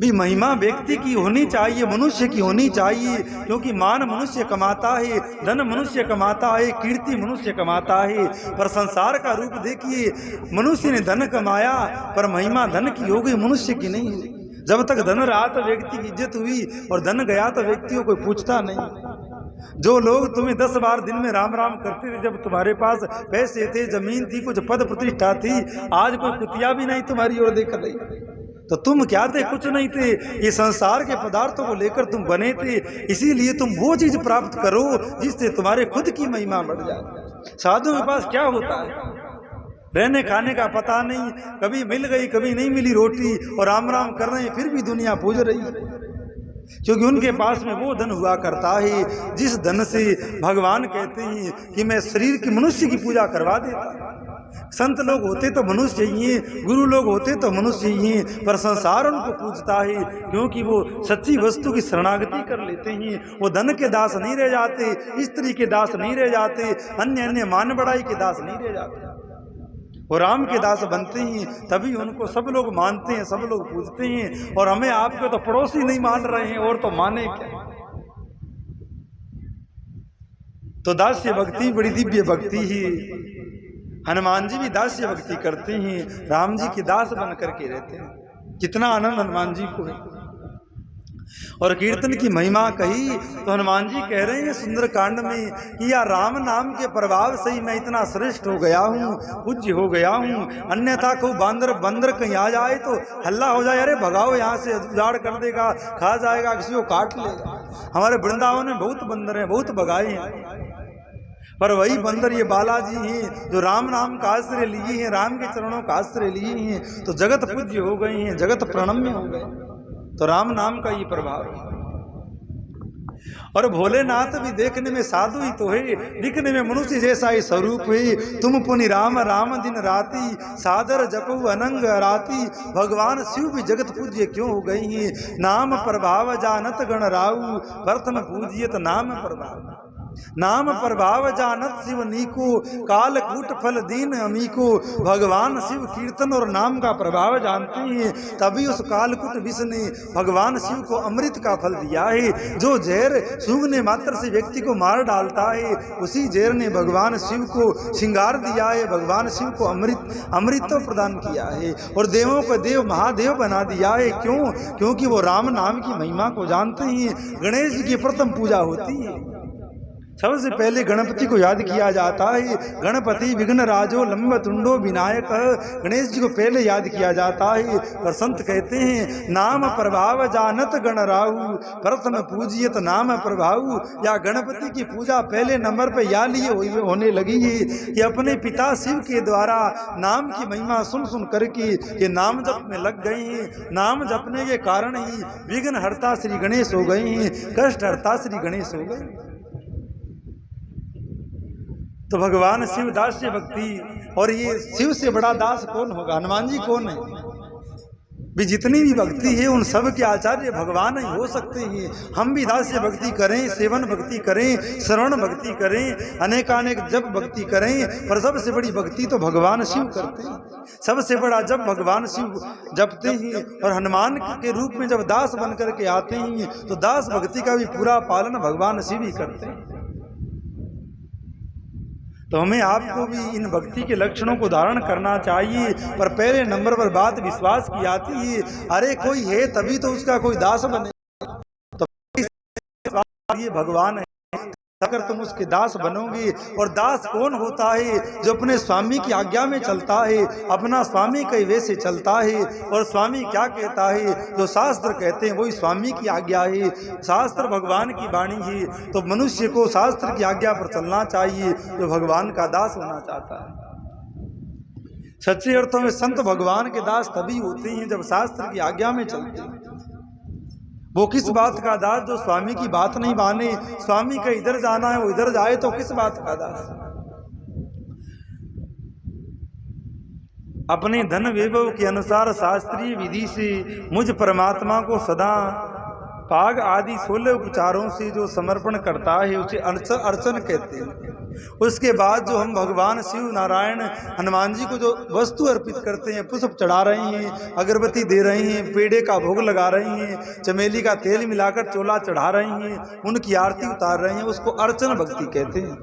A: भी महिमा व्यक्ति की होनी चाहिए, मनुष्य की होनी चाहिए, क्योंकि मान मनुष्य कमाता है, धन मनुष्य कमाता है, कीर्ति मनुष्य कमाता है। पर संसार का रूप देखिए, मनुष्य ने धन कमाया पर महिमा धन की हो गई, मनुष्य की नहीं हुई। जब तक धन रहा तो व्यक्ति की इज्जत हुई, और धन गया तो व्यक्ति को कोई पूछता नहीं। जो लोग तुम्हें 10 बार दिन में राम राम करते थे, जब तुम्हारे पास पैसे थे, जमीन थी, कुछ पद प्रतिष्ठा थी, आज कोई कुतिया भी नहीं तुम्हारी ओर देख रही, तो तुम क्या थे? कुछ नहीं थे। ये संसार के पदार्थों को लेकर तुम बने थे, इसीलिए तुम वो चीज प्राप्त करो जिससे तुम्हारे खुद की महिमा बढ़ जाए। साधु के पास क्या होता है? रहने खाने का पता नहीं, कभी मिल गई कभी नहीं मिली रोटी, और राम राम कर रहे हैं फिर भी दुनिया पूज रही है, क्योंकि उनके पास में वो धन हुआ करता है जिस धन से भगवान कहते हैं कि मैं शरीर की मनुष्य की पूजा करवा देता। संत लोग होते तो मनुष्य ही हैं, गुरु लोग होते तो मनुष्य ही हैं, पर संसार उनको पूजता है क्योंकि वो सच्ची वस्तु की शरणागति कर लेते हैं। वो धन के दास नहीं रह जाते, स्त्री के दास नहीं रह जाते, अन्य अन्य मान बढ़ाई के दास नहीं रह जाते, वो राम के दास बनते हैं। तभी उनको सब लोग मानते हैं, सब लोग पूजते हैं। और हमें आपको तो पड़ोसी नहीं मान रहे हैं, और तो माने क्या? तो दास्य भक्ति बड़ी दिव्य भक्ति ही। हनुमान जी भी दास्य भक्ति करते हैं, राम जी के दास बन करके रहते हैं। कितना आनंद हनुमान जी को है। और कीर्तन की महिमा कही तो हनुमान जी कह रहे हैं सुंदर कांड में कि या राम नाम के प्रभाव से ही मैं इतना श्रेष्ठ हो गया हूँ, पूज्य हो गया हूँ। अन्यथा को बंदर कहीं आ जाए तो हल्ला हो जाए, अरे भगाओ यहाँ से, उजाड़ कर देगा, खा जाएगा, किसी को काट लेगा। हमारे वृंदावन में बहुत बंदर हैं, बहुत भगाए हैं, पर वही बंदर ये बालाजी हैं जो राम नाम का आश्रय लिए हैं, राम के चरणों का आश्रय लिए हैं, तो जगत पूज्य हो गए हैं, जगत प्रणम्य हो गए। तो राम नाम का ये प्रभाव है। और भोलेनाथ भी देखने में साधु ही तो है, दिखने में मनुष्य जैसा ही स्वरूप है। तुम पुनि राम राम दिन राती, सादर जपु अनंग राती। भगवान शिव भी जगत पूज्य क्यों हो गई हैं? नाम प्रभाव जानत गण राहु, प्रथम पूजियत नाम प्रभाव। नाम प्रभाव जानत शिव नीको, काल कूट फल दीन अमीको। भगवान शिव कीर्तन और नाम का प्रभाव जानते हैं, तभी उस कालकूट विष ने भगवान शिव को अमृत का फल दिया है। जो जहर सूंघने मात्र से व्यक्ति को मार डालता है, उसी जहर ने भगवान शिव को श्रृंगार दिया है, भगवान शिव को अमृत प्रदान किया है, और देवों को देव महादेव बना दिया है। क्यों? क्योंकि वो राम नाम की महिमा को जानते हैं। गणेश जी की प्रथम पूजा होती है, सबसे पहले गणपति को याद किया जाता है। गणपति विघ्न राजो लंब तुंडो विनायक, गणेश जी को पहले याद किया जाता है। और संत कहते हैं नाम प्रभाव जानत गण राहु, प्रथम पूजियत नाम प्रभाव। या गणपति की पूजा पहले नंबर पे या लिए होने लगी है कि अपने पिता शिव के द्वारा नाम की महिमा सुन सुन करके ये नाम जप में लग गए हैं। नाम जपने के कारण ही विघ्न हरता श्री गणेश हो गए हैं, कष्ट हरता श्री गणेश हो गए। तो भगवान शिव दास्य भक्ति, और ये शिव से बड़ा दास कौन होगा? हनुमान जी कौन है? भी जितनी भी भक्ति है उन सब के आचार्य भगवान ही हो सकते हैं। हम भी दास्य भक्ति करें, सेवन भक्ति करें, श्रवण भक्ति करें, अनेकानेक जप भक्ति करें, पर सबसे बड़ी भक्ति तो भगवान शिव करते हैं। सबसे बड़ा जब भगवान शिव जपते हैं, और हनुमान के रूप में जब दास बन करके आते हैं तो दास भक्ति का भी पूरा पालन भगवान शिव ही करते हैं। तो हमें आपको भी इन भक्ति के लक्षणों को धारण करना चाहिए। पर पहले नंबर पर बात विश्वास की आती है, अरे कोई है तभी तो उसका कोई दास बने, तो ये भगवान है, अगर तुम उसके दास बनोगे। और दास कौन होता है? जो अपने स्वामी की आज्ञा में चलता है, अपना स्वामी कई वे से चलता है। और स्वामी क्या कहता है? जो शास्त्र कहते हैं वही स्वामी की आज्ञा है। शास्त्र भगवान की वाणी है, तो मनुष्य को शास्त्र की आज्ञा पर चलना चाहिए जो भगवान का दास होना चाहता है। सच्चे अर्थों में संत भगवान के दास तभी होते हैं जब शास्त्र की आज्ञा में चलते हैं। वो किस बात का दास? जो स्वामी की बात नहीं माने। स्वामी का इधर जाना है वो इधर जाए, तो किस बात का दास? अपने धन वैभव के अनुसार शास्त्रीय विधि से मुझ परमात्मा को सदा पाग आदि 16 उपचारों से जो समर्पण करता है उसे अर्चन कहते हैं। उसके बाद जो हम भगवान शिव नारायण हनुमान जी को जो वस्तु अर्पित करते हैं, पुष्प चढ़ा रहे हैं, अगरबत्ती दे रहे हैं, पेड़े का भोग लगा रहे हैं, चमेली का तेल मिलाकर चोला चढ़ा रहे हैं, उनकी आरती उतार रहे हैं, उसको अर्चन भक्ति कहते हैं।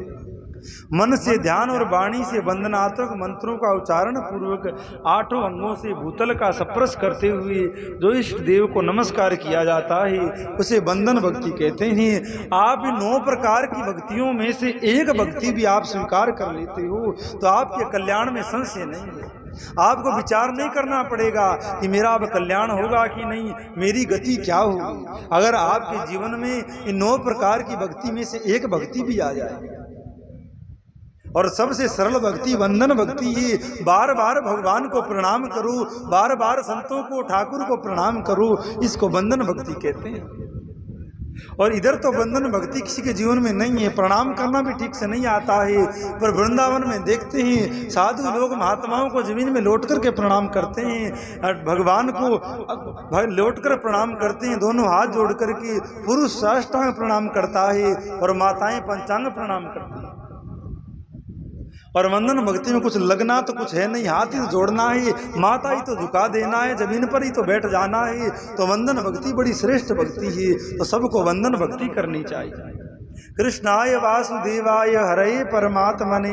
A: मन से ध्यान और वाणी से वंदनात्मक मंत्रों का उच्चारण पूर्वक 8 अंगों से भूतल का स्पर्श करते हुए जो इष्ट देव को नमस्कार किया जाता है उसे बंधन भक्ति कहते हैं। आप इन 9 प्रकार की भक्तियों में से एक भक्ति भी आप स्वीकार कर लेते हो तो आपके कल्याण में संशय नहीं है। आपको विचार नहीं करना पड़ेगा कि मेरा अब कल्याण होगा कि नहीं, मेरी गति क्या होगी। अगर आपके जीवन में इन 9 प्रकार की भक्ति में से एक भक्ति भी आ जाए, और सबसे सरल भक्ति बंधन भक्ति है। बार बार भगवान को प्रणाम करो, बार बार संतों को ठाकुर को प्रणाम करो, इसको बंधन भक्ति कहते हैं। और इधर तो बंधन भक्ति किसी के जीवन में नहीं है, प्रणाम करना भी ठीक से नहीं आता है। पर वृंदावन में देखते हैं साधु लोग महात्माओं को जमीन में लौट करके प्रणाम करते हैं, भगवान को लौट कर प्रणाम करते हैं, दोनों हाथ जोड़ करके। पुरुष साष्टांग प्रणाम करता है और माताएं पंचांग प्रणाम करती हैं। और वंदन भक्ति में कुछ लगना तो कुछ है नहीं, हाथ ही तो जोड़ना है, माथा ही तो झुका देना है, जमीन पर ही तो बैठ जाना है। तो वंदन भक्ति बड़ी श्रेष्ठ भक्ति है, तो सबको वंदन भक्ति करनी चाहिए। कृष्णाय वासुदेवाय हरे परमात्मने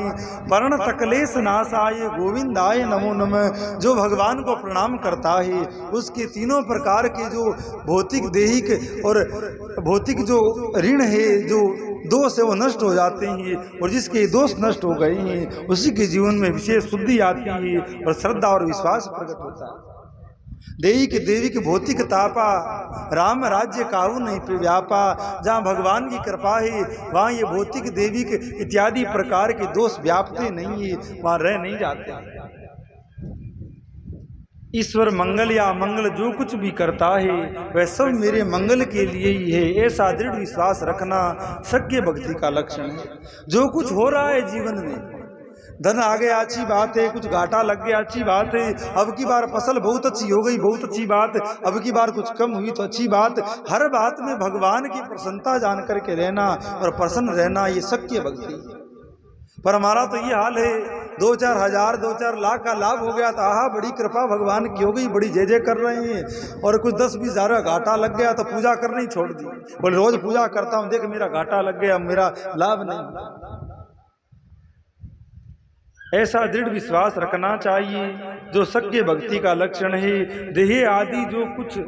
A: पर्ण तकलेश नाशाय गोविंदाय नमो नमः। जो भगवान को प्रणाम करता है उसके तीनों प्रकार के जो भौतिक देहिक और भौतिक जो ऋण है, जो दोष है, वो नष्ट हो जाते हैं। और जिसके दोष नष्ट हो गए हैं उसी के जीवन में विशेष शुद्धि आती है और श्रद्धा और विश्वास प्रकट होता है। देवी के देवी के भौतिक तापा राम राज्य काहू नहीं पे व्यापा। जहाँ भगवान की कृपा है वहाँ ये भौतिक देवी के इत्यादि प्रकार के दोष व्यापते नहीं है, वहाँ रह नहीं जाते। ईश्वर मंगल या अमंगल जो कुछ भी करता है वह सब मेरे मंगल के लिए ही है, ऐसा दृढ़ विश्वास रखना सत्य भक्ति का लक्षण है। जो कुछ हो रहा है जीवन में, धन आ गया अच्छी बात है, कुछ घाटा लग गया अच्छी बात है, अब की बार फसल बहुत अच्छी हो गई बहुत अच्छी बात, अब की बार कुछ कम हुई तो अच्छी बात। हर बात में भगवान की प्रसन्नता जान करके रहना और प्रसन्न रहना, ये सत्य भक्ति है। पर हमारा तो ये हाल है, 2-4 हजार 2-4 लाख का लाभ हो गया तो आहा बड़ी कृपा भगवान की हो गई, बड़ी जय जय कर रहे हैं। और कुछ 10-20 हजार घाटा लग गया तो पूजा करना ही छोड़ दी, बोले रोज पूजा करता हूँ, देख मेरा घाटा लग गया, मेरा लाभ नहीं। ऐसा दृढ़ विश्वास रखना चाहिए जो सत्य भक्ति का लक्षण है। देह आदि जो कुछ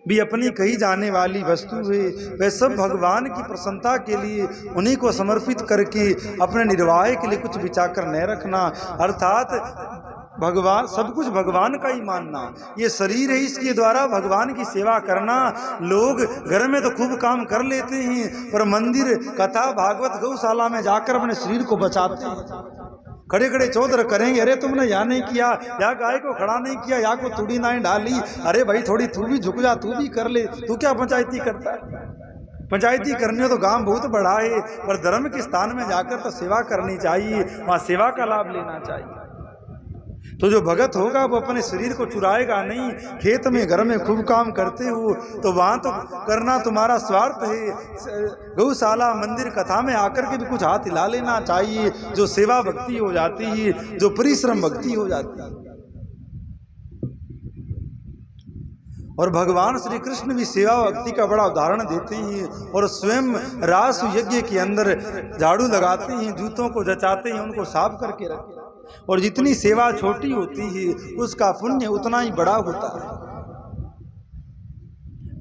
A: भी अपनी कही जाने वाली वस्तु है वह सब भगवान की प्रसन्नता के लिए उन्हीं को समर्पित करके अपने निर्वाह के लिए कुछ बिचाकर न रखना। अर्थात भगवान, सब कुछ भगवान का ही मानना। ये शरीर है, इसके द्वारा भगवान की सेवा करना। लोग घर में तो खूब काम कर लेते हैं पर मंदिर, कथा, भागवत, गौशाला में जाकर अपने शरीर को बचाते हैं। खड़े खड़े चौधर करेंगे, अरे तुमने यहाँ नहीं किया, या गाय को खड़ा नहीं किया, या को तुड़ी नहीं डाली, अरे भाई थोड़ी तू भी झुक जा, तू भी कर ले, तू क्या पंचायती करता है। पंचायती करनी हो तो गांव बहुत बड़ा है, पर धर्म के स्थान में जाकर तो सेवा करनी चाहिए, वहाँ सेवा का लाभ लेना चाहिए। तो जो भगत होगा वो अपने शरीर को चुराएगा नहीं। खेत में घर में खूब काम करते हो तो वहाँ तो करना तुम्हारा स्वार्थ है। गौशाला, मंदिर, कथा में आकर के भी कुछ हाथ हिला लेना चाहिए, जो सेवा भक्ति हो जाती है, जो परिश्रम भक्ति हो जाती है। और भगवान श्री कृष्ण भी सेवा भक्ति का बड़ा उदाहरण देते हैं और स्वयं रास यज्ञ के अंदर झाड़ू लगाते हैं, जूतों को जचाते हैं, उनको साफ करके रखते हैं। और जितनी सेवा छोटी होती है उसका पुण्य उतना ही बड़ा होता है।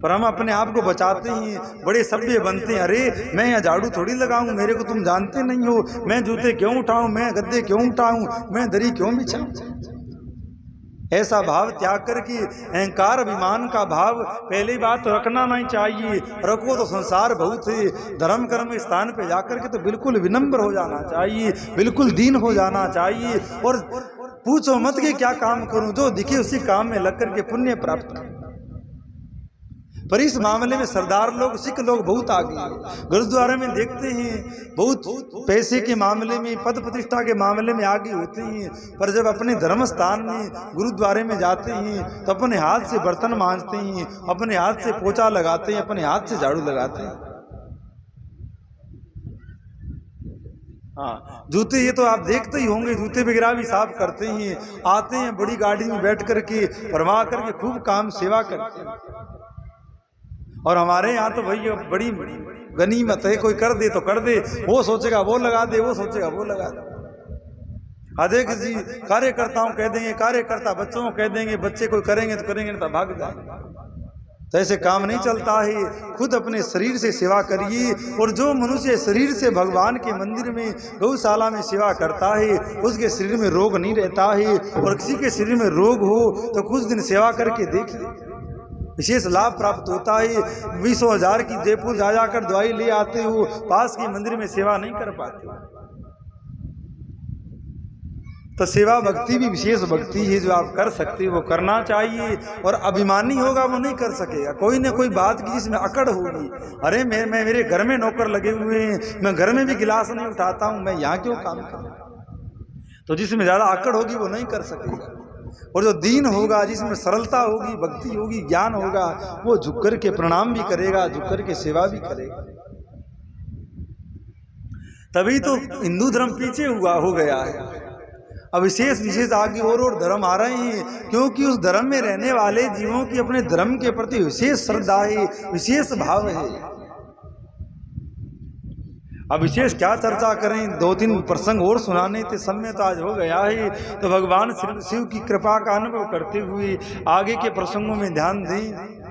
A: पर हम अपने आप को बचाते हैं, बड़े सभ्य बनते हैं, अरे मैं यहाँ झाड़ू थोड़ी लगाऊं, मेरे को तुम जानते नहीं हो, मैं जूते क्यों उठाऊं, मैं गद्दे क्यों उठाऊं, मैं दरी क्यों बिछाऊं। ऐसा भाव त्याग करके अहंकार अभिमान का भाव पहली बात तो रखना नहीं चाहिए। रखो तो संसार बहुत है। धर्म कर्म स्थान पे जाकर के तो बिल्कुल विनम्र हो जाना चाहिए, बिल्कुल दीन हो जाना चाहिए। और पूछो मत कि क्या काम करूं, जो दिखे उसी काम में लग करके पुण्य प्राप्त करें। पर इस मामले में सरदार लोग, सिख लोग बहुत आगे हैं। गुरुद्वारे में देखते हैं बहुत पैसे के मामले में, पद प्रतिष्ठा के मामले में आगे होते हैं, पर जब अपने धर्म स्थान में गुरुद्वारे में जाते हैं तो अपने हाथ से बर्तन मांजते हैं, अपने हाथ से पोछा लगाते हैं, अपने हाथ से झाड़ू लगाते हैं। हाँ, जूते ये तो आप देखते ही होंगे, जूते वगैरह भी साफ करते हैं, आते हैं बड़ी गाड़ी में बैठ करके, फरमा करके खूब काम सेवा करते हैं। और हमारे यहाँ तो भैया बड़ी गनीमत है, कोई कर दे तो कर दे, वो सोचेगा वो लगा दे, वो सोचेगा वो लगा दे। अधिक जी कार्यकर्ताओं कह देंगे, कार्यकर्ता बच्चों को कह देंगे, बच्चे कोई करेंगे तो करेंगे, नहीं तो भाग जाएंगे। तो ऐसे काम नहीं चलता है। खुद अपने शरीर से सेवा करिए। और जो मनुष्य शरीर से भगवान के मंदिर में गौशाला में सेवा करता है उसके शरीर में रोग नहीं रहता है। और किसी के शरीर में रोग हो तो कुछ दिन सेवा करके देखिए, विशेष लाभ प्राप्त होता है। 20,000 की जयपुर जा जाकर दवाई ले आते हो, पास के मंदिर में सेवा नहीं कर पाते। तो सेवा भक्ति भी विशेष भक्ति है जो आप कर सकते हो, वो करना चाहिए। और अभिमानी होगा वो नहीं कर सकेगा। कोई ना कोई बात की जिसमें अकड़ होगी, अरे मैं मेरे घर में नौकर लगे हुए हैं, मैं घर में भी गिलास नहीं उठाता हूँ, मैं यहाँ क्यों काम करूँ। तो जिसमें ज़्यादा अकड़ होगी वो नहीं कर सकेगा। और जो दीन होगा, जिसमें सरलता होगी, भक्ति होगी, ज्ञान होगा, वो झुक कर के प्रणाम भी करेगा, झुक कर के सेवा भी करेगा। तभी तो हिंदू धर्म पीछे हुआ हो गया है। अब विशेष आगे और धर्म आ रहे हैं, क्योंकि उस धर्म में रहने वाले जीवों की अपने धर्म के प्रति विशेष श्रद्धा है, विशेष भाव है। अब विशेष क्या चर्चा करें, 2-3 प्रसंग और सुनाने थे, समय तो आज हो गया है। तो भगवान शिव की कृपा का अनुभव करते हुए आगे के प्रसंगों में ध्यान दें।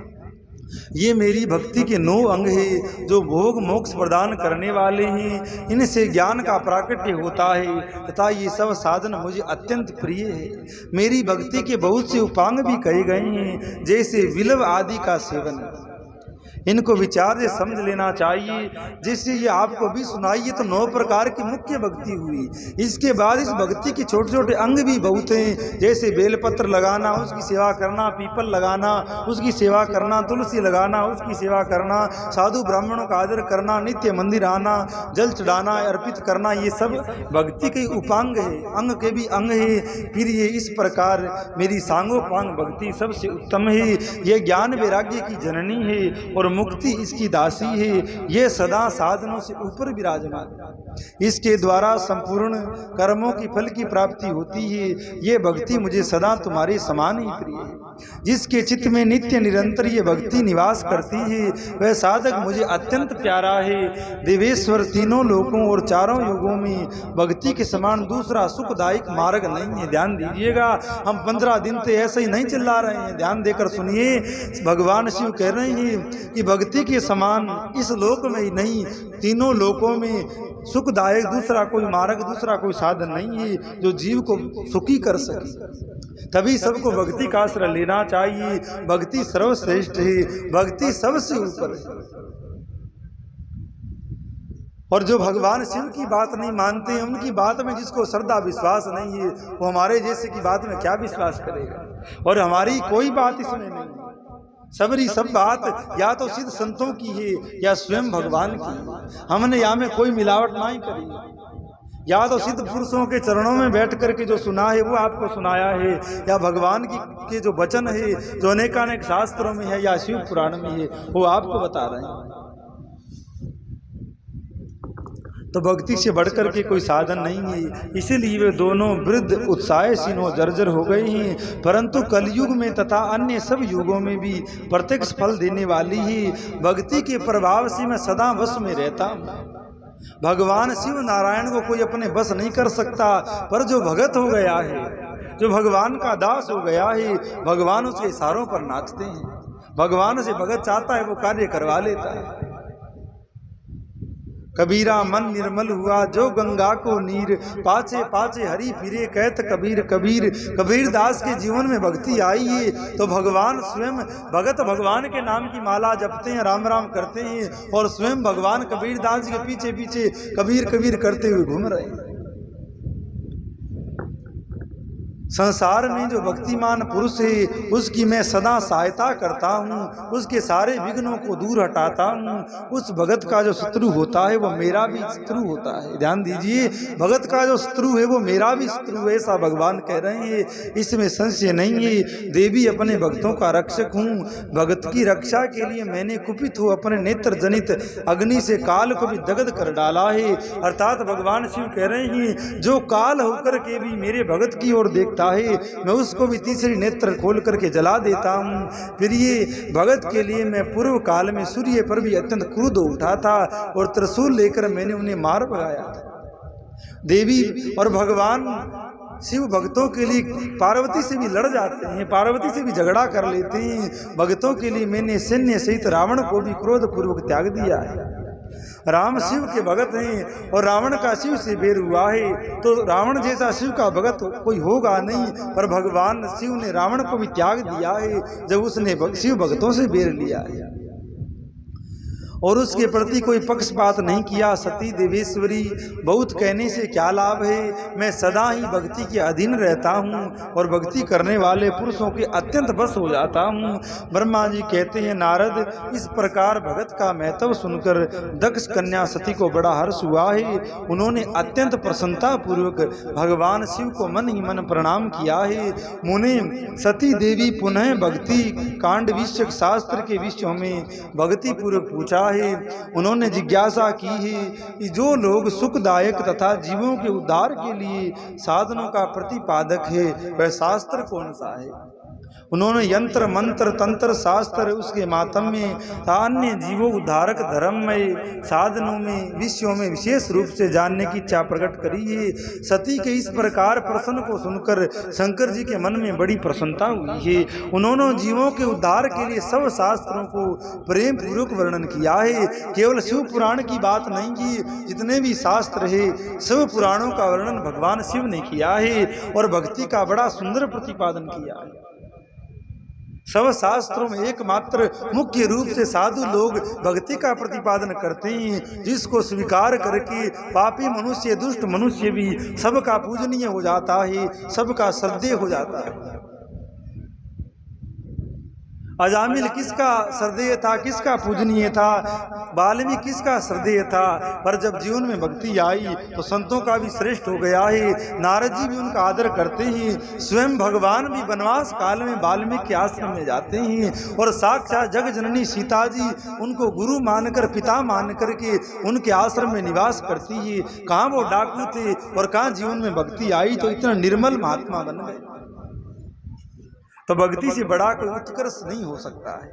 A: ये मेरी भक्ति के 9 अंग हैं जो भोग मोक्ष प्रदान करने वाले हैं। इनसे ज्ञान का प्राकट्य होता है तथा ये सब साधन मुझे अत्यंत प्रिय है। मेरी भक्ति के बहुत से उपांग भी कहे गए हैं, जैसे विलव आदि का सेवन। इनको विचार से समझ लेना चाहिए। जिससे ये आपको भी सुनाइए तो 9 प्रकार की मुख्य भक्ति हुई। इसके बाद इस भक्ति के छोटे छोटे अंग भी बहुत हैं, जैसे बेलपत्र लगाना, उसकी सेवा करना, पीपल लगाना, उसकी सेवा करना, तुलसी लगाना, उसकी सेवा करना, साधु ब्राह्मणों का आदर करना, नित्य मंदिर आना, जल चढ़ाना, अर्पित करना, ये सब भक्ति के उपांग है, अंग के भी अंग है। फिर ये इस प्रकार मेरी सांगोपांग भक्ति सबसे उत्तम है। ये ज्ञान वैराग्य की जननी है और मुक्ति इसकी दासी है। ये सदा साधनों से ऊपर विराजमान, इसके द्वारा संपूर्ण कर्मों की फल की प्राप्ति होती है। ये भक्ति मुझे सदा तुम्हारे समान ही प्रिय है। जिसके चित्त में नित्य निरंतर ये भक्ति निवास करती है वह साधक मुझे अत्यंत प्यारा है। देवेश्वर तीनों लोकों और चारों युगों में भक्ति के समान दूसरा सुखदायक मार्ग नहीं है। ध्यान दीजिएगा, हम 15 दिन से ऐसे ही नहीं चिल्ला रहे हैं, ध्यान देकर सुनिए। भगवान शिव कह रहे हैं कि भक्ति के समान इस लोक में ही नहीं, तीनों लोकों में सुखदायक दूसरा कोई मार्ग, दूसरा कोई साधन नहीं है जो जीव को सुखी कर सके। तभी सबको भक्ति का आश्रय लेना चाहिए। भक्ति सर्वश्रेष्ठ है, भक्ति सबसे ऊपर है। और जो भगवान शिव की बात नहीं मानते हैं, उनकी बात में जिसको श्रद्धा विश्वास नहीं है, वो हमारे जैसे की बात में क्या विश्वास करेगा। और हमारी कोई बात इसमें नहीं, सबरी सब बात या तो सिद्ध संतों की है या स्वयं भगवान की। हमने यहाँ में कोई मिलावट नहीं करी। या तो सिद्ध पुरुषों के चरणों में बैठ करके जो सुना है वो आपको सुनाया है, या भगवान के जो वचन है जो अनेकानेक शास्त्रों में है या शिव पुराण में है वो आपको बता रहे हैं। तो भक्ति से बढ़कर के कोई साधन नहीं है। इसीलिए वे दोनों वृद्ध उत्साहहीन जर्जर हो गए हैं। परंतु कलयुग में तथा अन्य सब युगों में भी प्रत्यक्ष फल देने वाली ही भक्ति के प्रभाव से मैं सदा वश में रहता हूँ। भगवान शिव नारायण को कोई अपने बस नहीं कर सकता, पर जो भगत हो गया है, जो भगवान का दास हो गया है, भगवान उसके इशारों पर नाचते हैं। भगवान से भगत चाहता है वो कार्य करवा लेता है। कबीरा मन निर्मल हुआ जो गंगा को नीर, पाचे पाचे हरि फिरे कहत कबीर कबीर। कबीर दास के जीवन में भक्ति आई है तो भगवान स्वयं भगत भगवान के नाम की माला जपते हैं, राम राम करते हैं, और स्वयं भगवान कबीर दास के पीछे पीछे कबीर कबीर करते हुए घूम रहे हैं। संसार में जो भक्तिमान पुरुष है उसकी मैं सदा सहायता करता हूँ, उसके सारे विघ्नों को दूर हटाता हूँ। उस भगत का जो शत्रु होता है वो मेरा भी शत्रु होता है। ध्यान दीजिए, भगत का जो शत्रु है वो मेरा भी शत्रु है, ऐसा भगवान कह रहे हैं। इसमें संशय नहीं है। देवी अपने भक्तों का रक्षक हूँ। भगत की रक्षा के लिए मैंने कुपित हो अपने नेत्र जनित अग्नि से काल को भी दग्ध कर डाला है। अर्थात भगवान शिव कह रहे हैं जो काल होकर के भी मेरे भगत की ओर देख देखता है मैं उसको भी तीसरी नेत्र खोल करके जला देता हूँ। फिर ये भगत के लिए मैं पूर्व काल में सूर्य पर भी अत्यंत क्रोध उठा था और त्रिशूल लेकर मैंने उन्हें मार भगाया था। देवी और भगवान शिव भक्तों के लिए पार्वती से भी लड़ जाते हैं, पार्वती से भी झगड़ा कर लेते हैं। भक्तों के लिए मैंने सैन्य सहित रावण को भी क्रोध पूर्वक त्याग दिया है। राम शिव के भगत हैं और रावण का शिव से बैर हुआ है, तो रावण जैसा शिव का भगत कोई होगा नहीं। पर भगवान शिव ने रावण को भी त्याग दिया है जब उसने शिव भक्तों से बैर लिया है और उसके प्रति कोई पक्षपात नहीं किया। सती देवेश्वरी बहुत कहने से क्या लाभ है, मैं सदा ही भक्ति के अधीन रहता हूँ और भक्ति करने वाले पुरुषों के अत्यंत बस हो जाता हूँ। ब्रह्मा जी कहते हैं नारद, इस प्रकार भगत का महत्व सुनकर दक्ष कन्या सती को बड़ा हर्ष हुआ है। उन्होंने अत्यंत प्रसन्नता पूर्वक भगवान शिव को मन ही मन प्रणाम किया है। मुने सती देवी पुनः भक्ति कांड विषय शास्त्र के विषयों में भक्ति पूर्वक पूछा है। उन्होंने जिज्ञासा की है कि जो लोग सुखदायक तथा जीवों के उद्धार के लिए साधनों का प्रतिपादक है वह शास्त्र कौन सा है। उन्होंने यंत्र मंत्र तंत्र शास्त्र उसके मातम में अन्य जीवों उद्धारक धर्ममय साधनों में विषयों में विशेष रूप से जानने की इच्छा प्रकट करी है। सती के इस प्रकार प्रश्न को सुनकर शंकर जी के मन में बड़ी प्रसन्नता हुई है। उन्होंने जीवों के उद्धार के लिए सब शास्त्रों को प्रेम पूर्वक वर्णन किया है। केवल शिव पुराण की बात नहीं की, जितने भी शास्त्र है सब पुराणों का वर्णन भगवान शिव ने किया है और भक्ति का बड़ा सुंदर प्रतिपादन किया है। सब शास्त्रों में एकमात्र मुख्य रूप से साधु लोग भक्ति का प्रतिपादन करते हैं, जिसको स्वीकार करके पापी मनुष्य दुष्ट मनुष्य भी सबका पूजनीय हो जाता है, सबका श्रद्धेय हो जाता है। अजामिल किसका श्रद्धेय था, किसका पूजनीय था, वाल्मीकि किसका श्रद्धेय था, पर जब जीवन में भक्ति आई तो संतों का भी श्रेष्ठ हो गया है। नारद जी भी उनका आदर करते हैं। स्वयं भगवान भी वनवास काल में वाल्मीकि के आश्रम में जाते हैं और साक्षात जग जननी सीता जी उनको गुरु मानकर पिता मान करके उनके आश्रम में निवास करती है। कहाँ वो डाकू थे और कहाँ जीवन में भक्ति आई तो इतना निर्मल महात्मा बन गए। तो भक्ति से बड़ा कोई उत्कर्ष नहीं हो सकता है।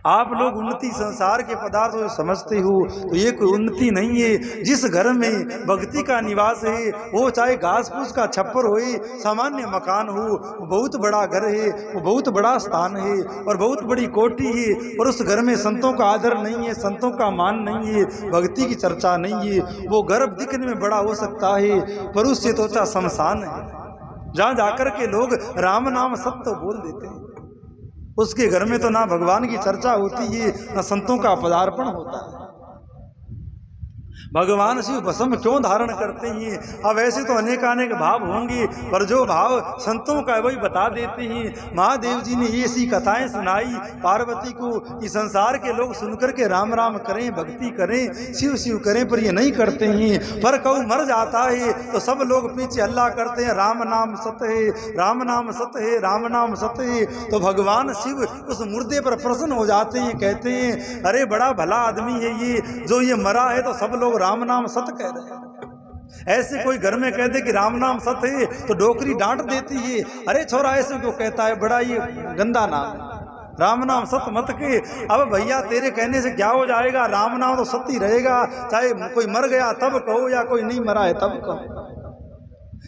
A: आप लोग उन्नति संसार के पदार्थों को समझते हो तो ये कोई उन्नति नहीं है। जिस घर में भक्ति का निवास है वो चाहे घास फूस का छप्पर हो, सामान्य मकान हो, वो बहुत बड़ा घर है, वो बहुत बड़ा स्थान है और बहुत बड़ी कोठी है, और उस घर में संतों का आदर नहीं है, संतों का मान नहीं है, भक्ति की चर्चा नहीं है, वो घर दिखने में बड़ा हो सकता है पर उससे तो अच्छा शमशान है जहाँ जाकर के लोग राम नाम सत्य बोल देते हैं। उसके घर में तो ना भगवान की चर्चा होती है ना संतों का पदार्पण होता है। भगवान शिव भस्म क्यों धारण करते हैं? अब ऐसे तो अनेकानेक भाव होंगे पर जो भाव संतों का वही बता देते हैं। महादेव जी ने ऐसी कथाएं सुनाई पार्वती को कि संसार के लोग सुनकर के राम राम करें, भक्ति करें, शिव शिव करें, पर ये नहीं करते हैं। पर कऊ मर जाता है तो सब लोग पीछे हल्ला करते हैं राम नाम सत्य है, राम नाम सत्य है, राम नाम सत्य है। तो भगवान शिव उस मुर्दे पर प्रसन्न हो जाते हैं, कहते हैं अरे बड़ा भला आदमी है ये, जो ये मरा है तो सब लोग राम नाम सत्य कह रहे हैं। ऐसे कोई घर में कह दे कि राम नाम सत्य है तो डोकरी डांट देती है, अरे छोरा ऐसे क्यों कहता है, बड़ा ये गंदा नाम है, राम नाम सत्य मत के। अब भैया तेरे कहने से क्या हो जाएगा, राम नाम तो सत्य ही रहेगा, चाहे कोई मर गया तब कहो या कोई नहीं मरा है तब कहो।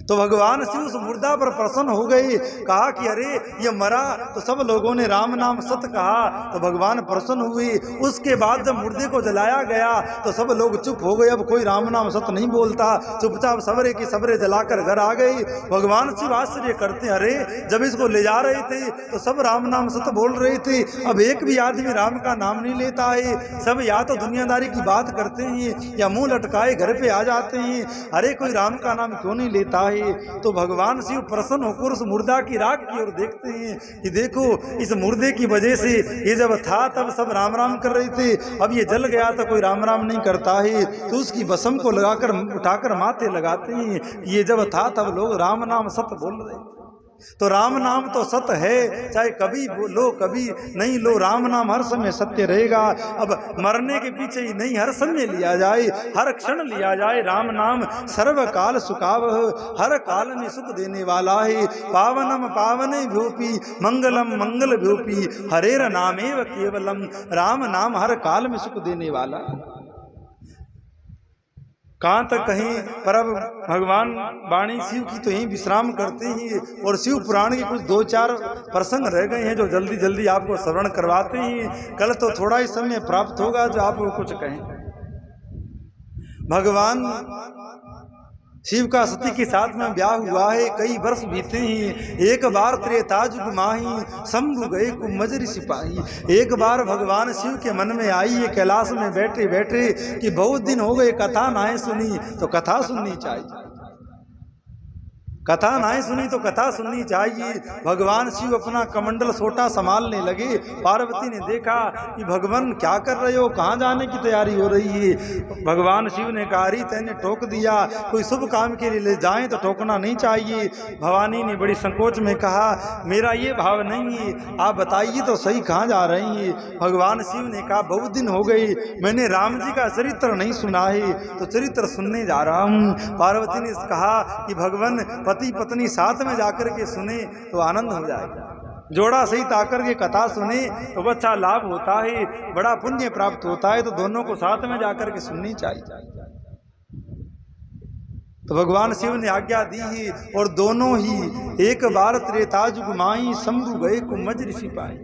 A: तो भगवान शिव उस मुर्दा पर प्रसन्न हो गए, कहा कि अरे ये मरा, तो सब लोगों ने राम नाम सत्य कहा तो भगवान प्रसन्न हुए। उसके बाद जब मुर्दे को जलाया गया तो सब लोग चुप हो गए, अब कोई राम नाम सत्य नहीं बोलता, चुपचाप सबरे की सबरे जलाकर घर आ गई। भगवान शिव आश्चर्य करते, अरे जब इसको ले जा रहे थे तो सब राम नाम सत्य बोल रहे थे, अब एक भी आदमी राम का नाम नहीं लेता है, सब या तो दुनियादारी की बात करते हैं या मुंह लटकाए घर पे आ जाते हैं, अरे कोई राम का नाम क्यों नहीं लेता है। तो भगवान शिव प्रसन्न होकर उस मुर्दा की राख की ओर देखते हैं कि देखो इस मुर्दे की वजह से ये जब था तब सब राम राम कर रहे थे, अब ये जल गया तो कोई राम राम नहीं करता है। तो उसकी भस्म को लगाकर उठाकर माथे लगाते हैं, ये जब था तब लोग राम नाम सत्य बोल रहे। तो राम नाम तो सत्य है, चाहे कभी लो कभी नहीं लो, राम नाम हर समय सत्य रहेगा। अब मरने के पीछे ही नहीं, हर समय लिया जाए, हर क्षण लिया जाए। राम नाम सर्वकाल सुखावह, हर काल में सुख देने वाला है। पावनम पावने भ्योपी मंगलम मंगल भ्योपी, हरेर नामेव केवलम, राम नाम हर काल में सुख देने वाला। कहाँ तक कहीं पर अब भगवान वाणी शिव की तो यहीं विश्राम करते ही, और शिव पुराण के कुछ 2-4 प्रसंग रह गए हैं जो जल्दी जल्दी आपको श्रवण करवाते ही। कल तो थोड़ा ही समय प्राप्त होगा जो आपको कुछ कहें। भगवान शिव का सती के साथ में ब्याह हुआ है, कई वर्ष बीते ही। एक बार त्रेतायुग माही, शंभु गए कुमज सिपाही। एक बार भगवान शिव के मन में आई ये कैलाश में बैठे बैठे कि बहुत दिन हो गए कथा नाए सुनी, तो कथा सुननी चाहिए। कथा नहीं सुनी तो कथा सुननी चाहिए। भगवान शिव अपना कमंडल सोटा संभालने लगे। पार्वती ने देखा कि भगवान क्या कर रहे हो, कहाँ जाने की तैयारी हो रही है। भगवान शिव ने कहा री तेने टोक दिया, कोई शुभ काम के लिए ले जाएं तो टोकना नहीं चाहिए। भवानी ने बड़ी संकोच में कहा मेरा ये भाव नहीं है, आप बताइए तो सही कहाँ जा रही हैं। भगवान शिव ने कहा बहुत दिन हो गई मैंने राम जी का चरित्र नहीं सुना है, तो चरित्र सुनने जा रहा हूँ। पार्वती ने कहा कि भगवान पति पत्नी साथ में जाकर के सुने तो आनंद हो जाएगा, जोड़ा सहित आकर के कथा सुने तो अच्छा लाभ होता है, बड़ा पुण्य प्राप्त होता है, तो दोनों को साथ में जाकर के सुननी चाहिए। तो भगवान शिव ने आज्ञा दी है और दोनों ही एक बार त्रेतायुग माई, शंभु गए कुमज ऋषि पाए।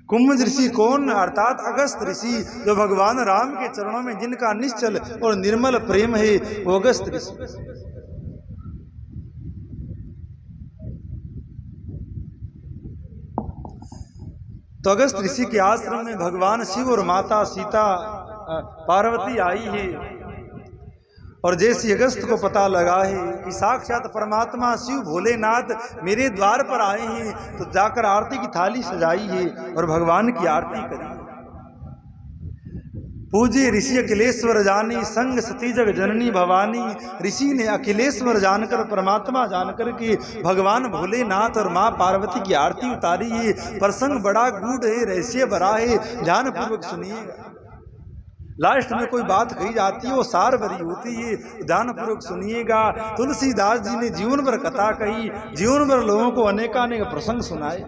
A: कुमज ऋषि कौन, अर्थात अगस्त ऋषि, जो भगवान राम के चरणों में जिनका निश्चल और निर्मल प्रेम है, वो अगस्त ऋषि। तो अगस्त ऋषि के आश्रम में भगवान शिव और माता सीता पार्वती आई है। और जैसे अगस्त को पता लगा है कि साक्षात परमात्मा शिव भोलेनाथ मेरे द्वार पर आए हैं, तो जाकर आरती की थाली सजाई है और भगवान की आरती करी। पूजे ऋषि अखिलेश्वर जानी, संग सती जग जननी भवानी। ऋषि ने अखिलेश्वर जानकर, परमात्मा जानकर के भगवान भोलेनाथ और माँ पार्वती की आरती उतारी है। प्रसंग बड़ा गूढ़ है, रहस्य भरा है, ध्यान पूर्वक सुनिएगा। लास्ट में कोई बात कही जाती है वो सार भरी होती है, ध्यान पूर्वक सुनिएगा। तुलसीदास जी ने जीवन भर कथा कही, जीवन भर लोगों को अनेकानेक प्रसंग सुनाए।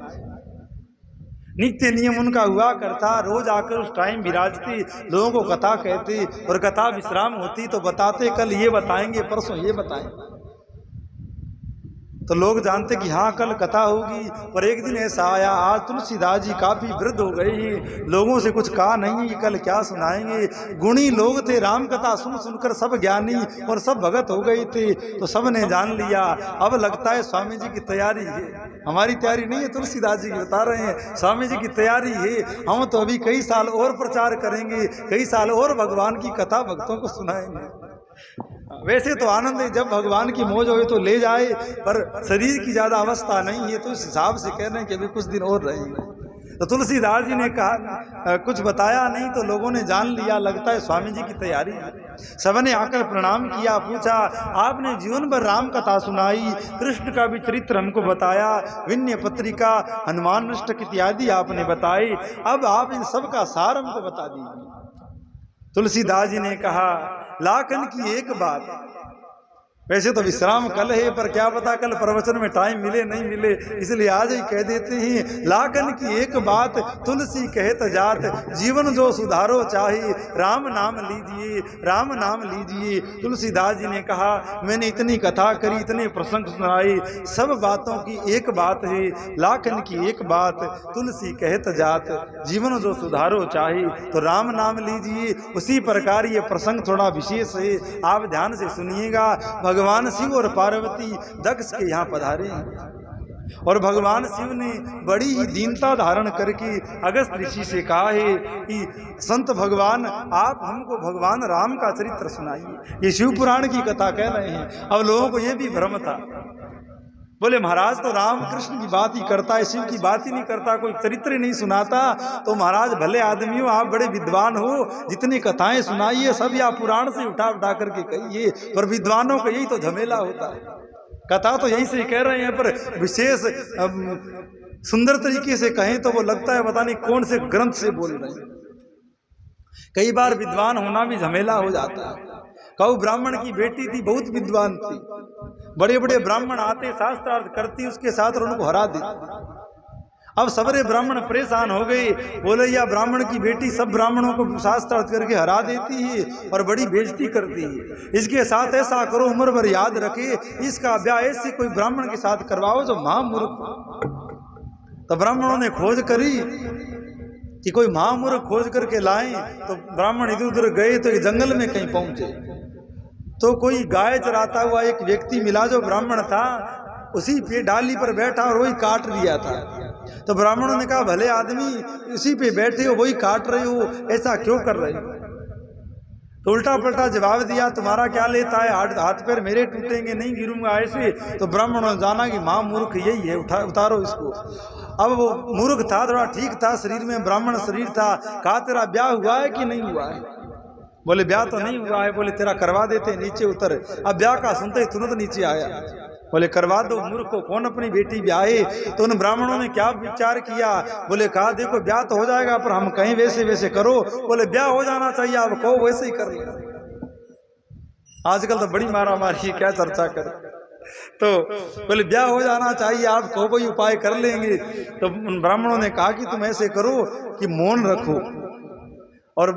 A: नित्य नियम उनका हुआ करता, रोज आकर उस टाइम विराजते, लोगों को कथा कहते और कथा विश्राम होती तो बताते कल ये बताएंगे, परसों ये बताएंगे। तो लोग जानते कि हाँ कल कथा होगी। पर एक दिन ऐसा आया, आज तुलसीदास जी काफी वृद्ध हो गए हैं, लोगों से कुछ कहा नहीं कि कल क्या सुनाएंगे। गुणी लोग थे, राम कथा सुन सुनकर सब ज्ञानी और सब भगत हो गए थे, तो सब ने जान लिया। अब लगता है स्वामी जी की तैयारी है, हमारी तैयारी नहीं है, तुलसीदास जी बता रहे हैं स्वामी जी की तैयारी है। हम तो अभी कई साल और प्रचार करेंगे, कई साल और भगवान की कथा भक्तों को सुनाएंगे। वैसे तो आनंद है, जब भगवान की मौज हो तो ले जाए, पर शरीर की ज्यादा अवस्था नहीं है, तो इस हिसाब से कह रहे हैं कि अभी कुछ दिन और रहेंगे। तो तुलसीदास जी ने कहा कुछ बताया नहीं, तो लोगों ने जान लिया लगता है स्वामी जी की तैयारी है। सबने आकर प्रणाम किया, पूछा आपने जीवन भर राम कथा सुनाई, कृष्ण का भी चरित्र हमको बताया, विनय पत्रिका, हनुमान अष्टक इत्यादि आपने बताए, अब आप इन सब का सार हमको बता दीजिए। तुलसीदास जी ने कहा लाखन की एक बात, वैसे तो विश्राम कल है, पर क्या पता कल प्रवचन में टाइम मिले नहीं मिले, इसलिए आज ही कह देते हैं। लाखन की एक बात तुलसी कहत जात, जीवन जो सुधारो चाहे राम नाम लीजिए, राम नाम लीजिए। तुलसीदास जी ने कहा मैंने इतनी कथा करी, इतने प्रसंग सुनाए, सब बातों की एक बात है, लाखन की एक बात तुलसी कहत जात, जीवन जो सुधारो चाहे तो राम नाम लीजिए। उसी प्रकार ये प्रसंग थोड़ा विशेष है, आप ध्यान से सुनिएगा। भगवान शिव और पार्वती दक्ष के यहाँ पधारे हैं और भगवान शिव ने बड़ी ही दीनता धारण करके अगस्त ऋषि से कहा है कि संत भगवान आप हमको भगवान राम का चरित्र सुनाइए। ये शिव पुराण की कथा कह रहे हैं। अब लोगों को ये भी भ्रम था, बोले महाराज तो राम कृष्ण की बात ही करता है, शिव की बात ही नहीं करता, कोई चरित्र ही नहीं सुनाता। तो महाराज भले आदमी हो, आप बड़े विद्वान हो, जितनी कथाएं सुनाइए सब या पुराण से उठा उठा करके कहिए, पर विद्वानों का यही तो झमेला होता है। कथा तो यहीं से ही कह रहे हैं, पर विशेष सुंदर तरीके से कहें तो वो लगता है पता नहीं कौन से ग्रंथ से बोल रहे हैं। कई बार विद्वान होना भी झमेला हो जाता है। कहूँ ब्राह्मण की बेटी थी, बहुत विद्वान थी, बड़े बड़े ब्राह्मण आते, शास्त्रार्थ करती उसके साथ और उनको हरा देती। अब सबरे ब्राह्मण परेशान हो गए, बोले या ब्राह्मण की बेटी सब ब्राह्मणों को शास्त्रार्थ करके हरा देती है और बड़ी बेइज्जती करती है, इसके साथ ऐसा करो उम्र भर याद रखे, इसका ब्याह ऐसे कोई ब्राह्मण के साथ करवाओ जो महामूर्ख। तो ब्राह्मणों ने खोज करी कि कोई महामूर्ख खोज करके लाएं, तो ब्राह्मण इधर उधर गए तो जंगल में कहीं पहुंचे, तो कोई गाय चराता हुआ एक व्यक्ति मिला जो ब्राह्मण था, उसी पे डाली पर बैठा और वही काट लिया था। तो ब्राह्मणों ने कहा भले आदमी उसी पे बैठे हो, वही काट रहे हो, ऐसा क्यों कर रहे हो? तो उल्टा पलटा जवाब दिया, तुम्हारा क्या लेता है, हाथ पैर मेरे टूटेंगे, नहीं गिरूंगा ऐसे। तो ब्राह्मणों ने जाना कि महामूर्ख यही है, उतारो इसको। अब वो मूर्ख था, थोड़ा ठीक था, शरीर में ब्राह्मण शरीर था। कहा तेरा ब्याह हुआ है कि नहीं हुआ है? बोले ब्याह तो नहीं हुआ है। बोले तेरा करवा देते, नीचे उतर। अब ब्याह का सुनते ही तुरंत नीचे आया, बोले करवा दो, मूर्ख को कौन अपनी बेटी ब्याहे। तो उन ब्राह्मणों ने क्या विचार किया, बोले कहा देखो ब्याह तो हो जाएगा पर हम कहीं वैसे वैसे करो। बोले ब्याह हो जाना चाहिए, आप कहो वैसे ही कर लेना। आजकल तो बड़ी मारा मारी है, क्या चर्चा कर। तो बोले ब्याह हो जाना चाहिए, आप कहो कोई उपाय कर लेंगे। तो उन ब्राह्मणों ने कहा कि तुम ऐसे करो कि मौन रखो, और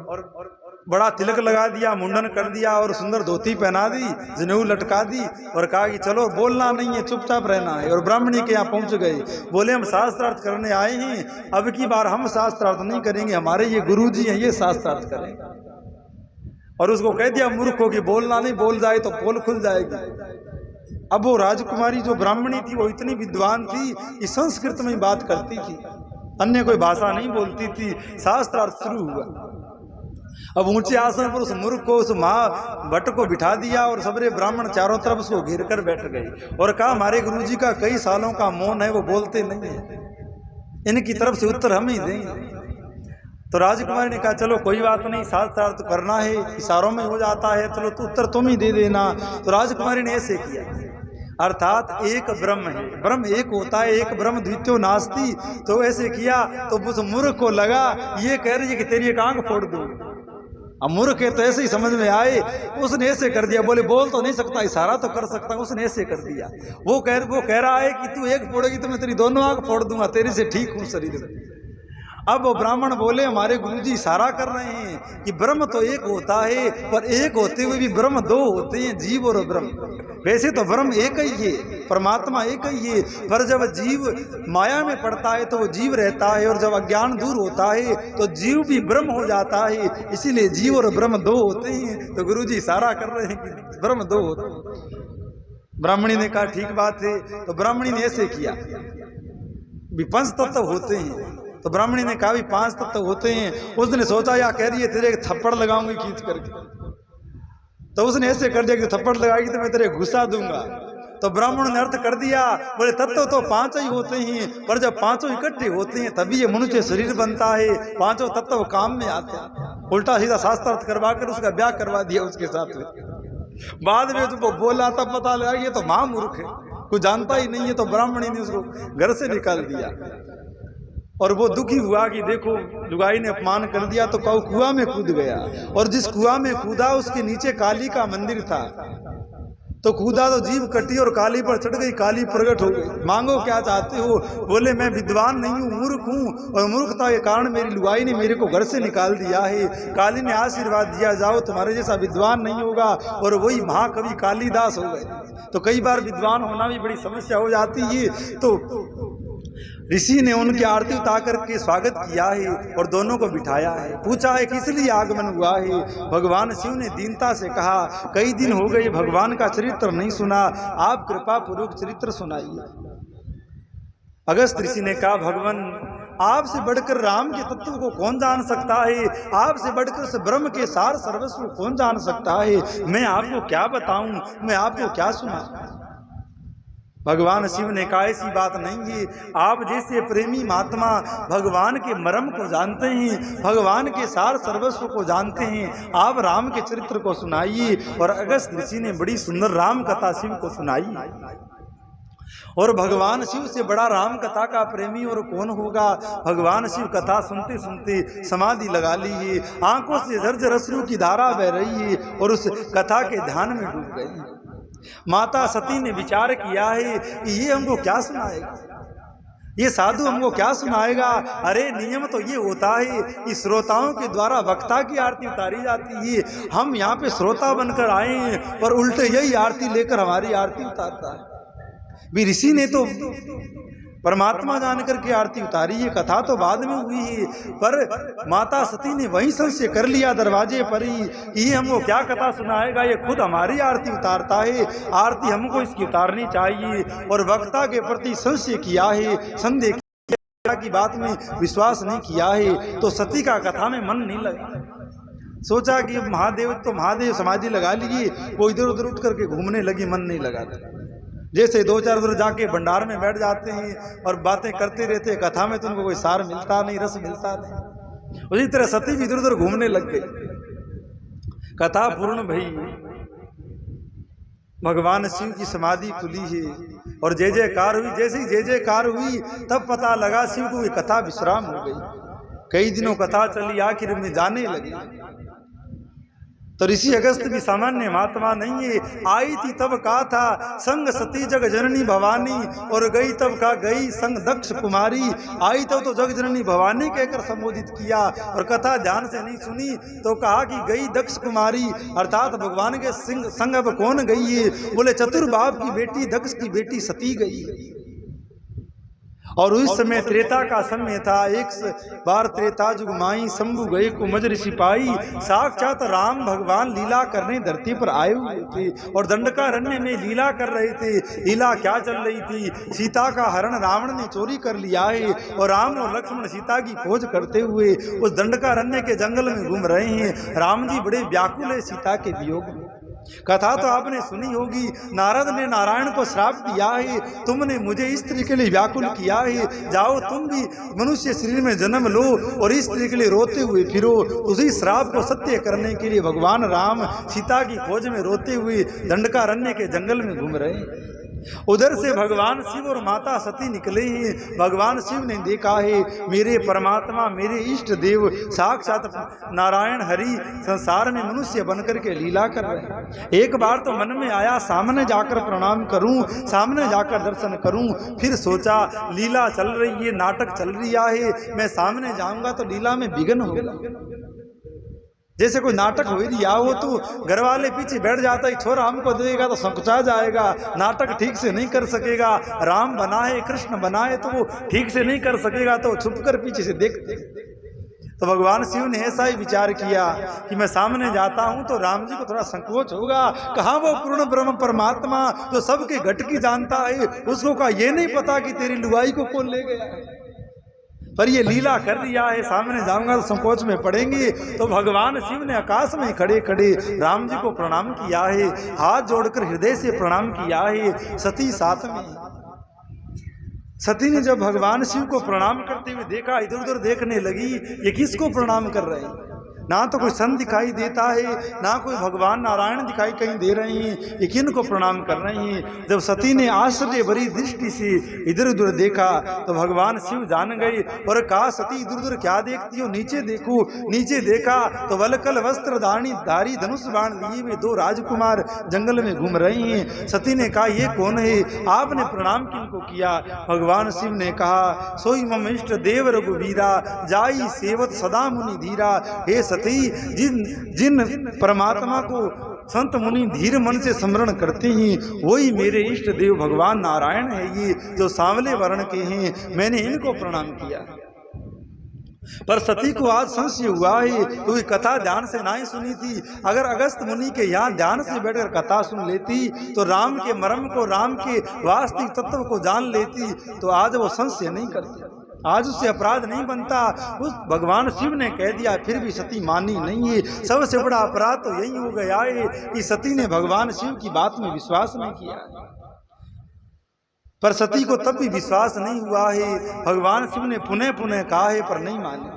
A: बड़ा तिलक लगा दिया, मुंडन कर दिया और सुंदर धोती पहना दी, जनेऊ लटका दी और कहा कि चलो बोलना नहीं है, चुपचाप रहना है। और ब्राह्मणी के यहाँ पहुंच गए, बोले हम शास्त्रार्थ करने आए हैं, अब की बार हम शास्त्रार्थ नहीं करेंगे, हमारे ये गुरुजी हैं ये शास्त्रार्थ करेंगे। और उसको कह दिया मूर्ख को कि बोलना नहीं, बोल जाए तो पोल खुल जाएगी। अब वो राजकुमारी जो ब्राह्मणी थी वो इतनी विद्वान थी कि संस्कृत में बात करती थी, अन्य कोई भाषा नहीं बोलती थी। शास्त्रार्थ शुरू हुआ। अब ऊंचे आसन पर उस मूर्ख को, उस महाभट्ट को बिठा दिया और सबरे ब्राह्मण चारों तरफ उसको घेर कर बैठ गए और कहा हमारे गुरुजी का कई सालों का मौन है, वो बोलते नहीं है, इनकी तरफ से उत्तर हम ही देंगे। तो राजकुमारी ने कहा चलो कोई बात नहीं, शास्त्रार्थ तो करना है, इशारों में हो जाता है, चलो तो उत्तर तुम ही दे देना। तो राजकुमारी ने ऐसे किया, अर्थात एक ब्रह्म है, ब्रह्म एक होता है, एक ब्रह्म द्वितीयो नास्ति। तो ऐसे किया तो उस मूर्ख को लगा ये कह रही है कि तेरी एक आंख फोड़ दूं। अब मूर्ख है तो ऐसे ही समझ में आए, उसने ऐसे कर दिया। बोले बोल तो नहीं सकता, इशारा तो कर सकता, उसने ऐसे कर दिया। वो कह रहा है कि तू एक फोड़ेगी तो मैं तेरी दोनों आंख फोड़ दूंगा, तेरे से ठीक हूँ शरीर में। अब वो ब्राह्मण बोले हमारे गुरुजी इशारा कर रहे हैं कि ब्रह्म तो एक होता है, पर एक होते हुए भी ब्रह्म दो होते हैं, जीव और ब्रह्म। वैसे तो ब्रह्म एक ही है, परमात्मा एक ही है, पर जब जीव माया में पड़ता है तो वो जीव रहता है, और जब अज्ञान दूर होता है तो जीव भी ब्रह्म हो जाता है, इसीलिए जीव और ब्रह्म दो होते हैं। तो गुरुजी इशारा कर रहे हैं कि ब्रह्म दो होते हैं। ब्राह्मणी ने कहा ठीक बात है। तो ब्राह्मणी ने ऐसे किया, पंच तत्व होते हैं। तो ब्राह्मणी ने कहा भी पांच तत्व होते हैं। उसने सोचा या कह रही है तेरे थप्पड़ लगाऊंगी खींच करके, तो उसने ऐसे कर दिया कि थप्पड़ लगाएगी तो मैं तेरे घुसा दूंगा। तो ब्राह्मण ने अर्थ कर दिया, बोले तत्व तो पांच ही होते हैं, पर जब पांचों इकट्ठे होते हैं तभी ये मनुष्य शरीर बनता है, पांचों तत्व काम में आते हैं। उल्टा सीधा शास्त्रार्थ करवा कर उसका ब्याह करवा दिया उसके साथ में। बाद में तो बोला तब पता लगा ये तो महामूर्ख है, कुछ जानता ही नहीं है। तो ब्राह्मणी ने उसको घर से निकाल दिया और वो दुखी हुआ कि देखो लुगाई ने अपमान कर दिया, तो कुआं में कूद गया। और जिस कुआं में कूदा उसके नीचे काली का मंदिर था, तो कूदा तो जीभ कटी और काली पर चढ़ गई, काली प्रकट हो गई। मांगो क्या चाहते हो? बोले मैं विद्वान नहीं हूँ, मूर्ख हूँ, और मूर्खता के कारण मेरी लुगाई ने मेरे को घर से निकाल दिया है। काली ने आशीर्वाद दिया जाओ तुम्हारे जैसा विद्वान नहीं होगा, और वही महाकवि कालिदास हो गए। तो कई बार विद्वान होना भी बड़ी समस्या हो जाती है। तो ऋषि ने उनकी आरती उतार करके स्वागत किया है और दोनों को बिठाया है। पूछा है किस लिए आगमन हुआ है? भगवान शिव ने दीनता से कहा कई दिन हो गए भगवान का चरित्र नहीं सुना, आप कृपा पूर्वक चरित्र सुनाइए। अगस्त ऋषि ने कहा भगवान आपसे बढ़कर राम के तत्व को कौन जान सकता है, आपसे बढ़कर उस ब्रह्म के सार सर्वस्व को कौन जान सकता है, मैं आपको क्या बताऊं, मैं आपको क्या सुनाऊं। भगवान शिव ने कहा ऐसी बात नहीं है, आप जैसे प्रेमी महात्मा भगवान के मर्म को जानते हैं, भगवान के सार सर्वस्व को जानते हैं, आप राम के चरित्र को सुनाइए। और अगस्त ऋषि ने बड़ी सुंदर राम कथा शिव को सुनाई। और भगवान शिव से बड़ा राम कथा का प्रेमी और कौन होगा। भगवान शिव कथा सुनते सुनते समाधि लगा ली है, आंखों से झरझर अश्रु की धारा बह रही है और उस कथा के ध्यान में डूब गई। माता सती ने विचार किया है कि ये हमको क्या सुनाएगा, ये साधु हमको क्या सुनाएगा। अरे नियम तो ये होता है कि श्रोताओं के द्वारा वक्ता की आरती उतारी जाती है, हम यहाँ पे श्रोता बनकर आए हैं और उल्टे यही आरती लेकर हमारी आरती उतारता है। भी ऋषि ने तो परमात्मा जानकर के आरती उतारी, ये कथा तो बाद में हुई है, पर माता सती ने वही संशय कर लिया दरवाजे पर ही, ये हमको क्या कथा सुनाएगा, ये खुद हमारी आरती उतारता है, आरती हमको इसकी उतारनी चाहिए। और वक्ता के प्रति संशय किया है, संदेह की बात में विश्वास नहीं किया है, तो सती का कथा में मन नहीं लगा। सोचा कि महादेव समाधि लगा ली, वो इधर उधर उठ करके घूमने लगी, मन नहीं लगा। जैसे दो चार उधर जाके भंडार में बैठ जाते हैं और बातें करते रहते, कथा में तो उनको कोई सार मिलता नहीं, रस मिलता नहीं। उसी तरह सती भी इधर उधर घूमने लग गई। कथा पूर्ण भई, भगवान शिव की समाधि खुली है और जय जयकार हुई। जैसे ही जय जयकार हुई तब पता लगा शिव को ये कथा विश्राम हो गई। कई दिनों कथा चली, आखिर में जाने लगी। तो ऋषि अगस्त भी सामान्य महात्मा नहीं है। आई थी तब कहा था संग सती जग जननी भवानी, और गई तब कहा गई संग दक्ष कुमारी। आई तब तो जग जननी भवानी कहकर संबोधित किया, और कथा ध्यान से नहीं सुनी तो कहा कि गई दक्ष कुमारी, अर्थात भगवान के संग अब कौन गई है। बोले चतुर्बाब की बेटी दक्ष की बेटी सती गई। और उस समय त्रेता का समय था। एक बार त्रेता जुग माई, शंभु गए को मज सिपाही। साक्षात राम भगवान लीला करने धरती पर आए हुए थे और दंडकारण्य में लीला कर रहे थे। लीला क्या चल रही थी, सीता का हरण रावण ने चोरी कर लिया है और राम और लक्ष्मण सीता की खोज करते हुए उस दंडकारण्य के जंगल में घूम रहे हैं। राम जी बड़े व्याकुल है सीता के वियोग में। कथा तो आपने सुनी होगी, नारद ने नारायण को श्राप दिया है, तुमने मुझे इस स्त्री के लिए व्याकुल किया है, जाओ तुम भी मनुष्य शरीर में जन्म लो और इस स्त्री के लिए रोते हुए फिरो। उसी श्राप को सत्य करने के लिए भगवान राम सीता की खोज में रोते हुए दंडकारण्य के जंगल में घूम रहे हैं। उधर से भगवान शिव और माता सती निकले हैं। भगवान शिव ने देखा है मेरे परमात्मा, मेरे इष्ट देव साक्षात नारायण हरि संसार में मनुष्य बनकर के लीला कर रहे हैं। एक बार तो मन में आया सामने जाकर प्रणाम करूं, सामने जाकर दर्शन करूं। फिर सोचा लीला चल रही है, नाटक चल रहा है, मैं सामने जाऊंगा तो लीला में विघ्न होगा। जैसे कोई नाटक हो रहा हो तो घर वाले पीछे बैठ जाता है, छोरा हमको देगा तो संकुचा जाएगा, नाटक ठीक से नहीं कर सकेगा। राम बनाए कृष्ण बनाए तो वो ठीक से नहीं कर सकेगा, तो छुपकर पीछे से देखते। तो भगवान शिव ने ऐसा ही विचार किया कि मैं सामने जाता हूं तो राम जी को थोड़ा संकोच होगा। कहाँ वो पूर्ण ब्रह्म परमात्मा जो सबके घट की जानता है, उसको कहा ये नहीं पता कि तेरी लुगाई को कौन ले गया, पर ये लीला कर दिया है, सामने जाऊंगा तो संकोच में पड़ेंगे। तो भगवान शिव ने आकाश में खड़े खड़े राम जी को प्रणाम किया है, हाथ जोड़कर हृदय से प्रणाम किया है। सती साथ में। सती ने जब भगवान शिव को प्रणाम करते हुए देखा, इधर उधर देखने लगी, ये किसको प्रणाम कर रहे हैं। ना तो कोई संत दिखाई देता है, ना कोई भगवान नारायण दिखाई कहीं दे रहे हैं, ये किन को प्रणाम कर रहे हैं। जब सती ने आश्चर्य भरी दृष्टि से इधर उधर देखा तो भगवान शिव जान गए और कहा सती इधर उधर क्या देखती हो, नीचे देखो। नीचे देखा तो वलकल वस्त्र धारी धनुष बाण लिए हुए दो राजकुमार जंगल में घूम रहे हैं। सती ने कहा ये कौन है, आपने प्रणाम किनको किया। भगवान शिव ने कहा सोई मम इष्ट देव रघुवीरा, जाई सेवत सदा मुनि धीरा। हे सती, जिन परमात्मा को संत मुनि धीर मन से स्मरण करते हैं वही मेरे इष्ट देव भगवान नारायण है, ये जो सांवले वर्ण के हैं, मैंने इनको प्रणाम किया। पर सती को आज संशय हुआ है, कोई कथा ध्यान से नहीं सुनी थी। अगर अगस्त मुनि के यहाँ ध्यान से बैठकर कथा सुन लेती तो राम के मर्म को, राम के वास्तविक तत्व को जान लेती, तो आज वो संशय नहीं करती, आज उससे अपराध नहीं बनता। उस भगवान शिव ने कह दिया फिर भी सती मानी नहीं है। सबसे बड़ा अपराध तो यही हो गया है कि सती ने भगवान शिव की बात में विश्वास नहीं किया। पर सती को तब भी विश्वास नहीं हुआ है। भगवान शिव ने पुनः पुनः कहा है पर नहीं माने।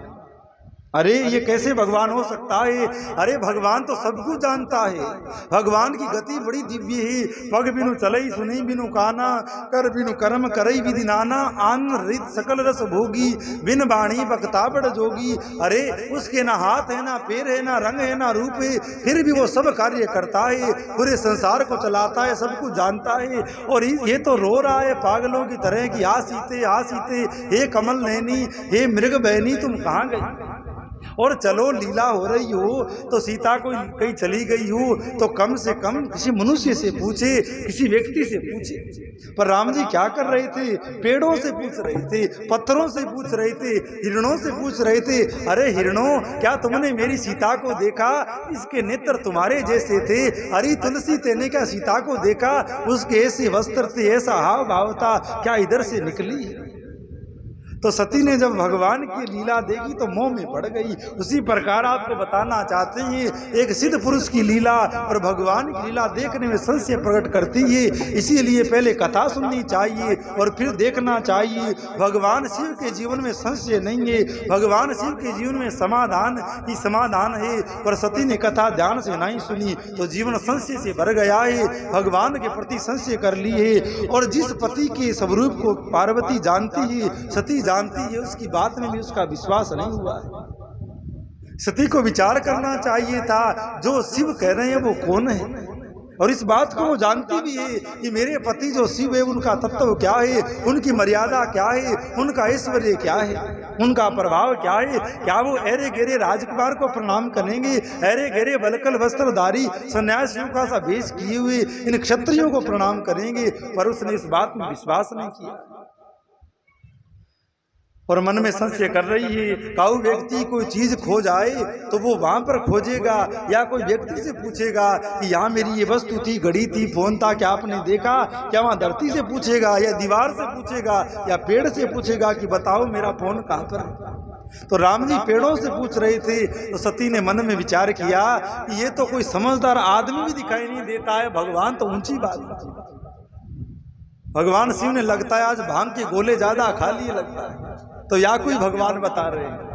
A: अरे ये कैसे भगवान हो सकता है? अरे भगवान तो सब कुछ जानता है। भगवान की गति बड़ी दिव्य है। पग बिनु चलई सुनई बिनु काना, कर बिनु कर्म करई विधि नाना, आन रित सकल रस भोगी, बिन बाणी बकता बड़ जोगी। अरे उसके ना हाथ है, ना पैर है, ना रंग है, ना रूप है, फिर भी वो सब कार्य करता है, पूरे संसार को चलाता है, सब कुछ जानता है। और ये तो रो रहा है पागलों की तरह कि हा सीते, हे कमल नैनी, हे मृग बहनी तुम कहाँ गई? और चलो लीला हो रही हो तो सीता को कहीं चली गई हो तो कम से कम किसी मनुष्य से पूछे, किसी व्यक्ति से पूछे। पर राम जी क्या कर रहे थे? पेड़ों से पूछ रहे थे, पत्थरों से पूछ रहे थे, हिरणों से पूछ रहे थे। अरे हिरणों, क्या तुमने मेरी सीता को देखा? इसके नेत्र तुम्हारे जैसे थे। अरे तुलसी तेने क्या सीता को देखा? उसके ऐसे वस्त्र थे, ऐसा हाव भाव था, क्या इधर से निकली? तो सती ने जब भगवान की लीला देखी तो मोह में पड़ गई। उसी प्रकार आपको बताना चाहते हैं एक सिद्ध पुरुष की लीला और भगवान की लीला देखने में संशय प्रकट करती है। इसीलिए पहले कथा सुननी चाहिए और फिर देखना चाहिए। भगवान शिव के जीवन में संशय नहीं है, भगवान शिव के जीवन में समाधान ही समाधान है। पर सती ने कथा ध्यान से नहीं सुनी तो जीवन संशय से भर गया है, भगवान के प्रति संशय कर ली है। और जिस पति के स्वरूप को पार्वती जानती है, सती जानती है, उसकी बात में भी उसका विश्वास नहीं हुआ है। सती को विचार करना चाहिए था जो शिव कह रहे हैं वो कौन है, और इस बात को वो जानती भी है कि मेरे पति जो शिव है उनका तत्व क्या है, उनकी मर्यादा क्या है, उनका ऐश्वर्य क्या है, उनका प्रभाव क्या है। क्या वो अरे गेरे राजकुमार को प्रणाम करेंगे? अरे गेरे बलकल वस्त्रधारी सन्यासियों का सा वेश किए हुए इन क्षत्रियों को प्रणाम करेंगे? पर उसने इस बात में विश्वास नहीं किया और मन में संशय कर रही है। काऊ व्यक्ति कोई चीज खो जाए तो वो वहां पर खोजेगा या कोई व्यक्ति से पूछेगा कि यहाँ मेरी ये वस्तु थी, घड़ी थी, फोन था, क्या आपने देखा? क्या वहां धरती से पूछेगा या दीवार से पूछेगा या पेड़ से पूछेगा कि बताओ मेरा फोन कहाँ पर है? तो राम जी पेड़ों से पूछ रहे थे। तो सती ने मन में विचार किया कि ये तो कोई समझदार आदमी भी दिखाई नहीं देता है, भगवान तो ऊंची बात। भगवान शिव ने लगता है आज भांग के गोले ज्यादा खा लिए लगता है, तो या कोई भगवान बता रहे हैं।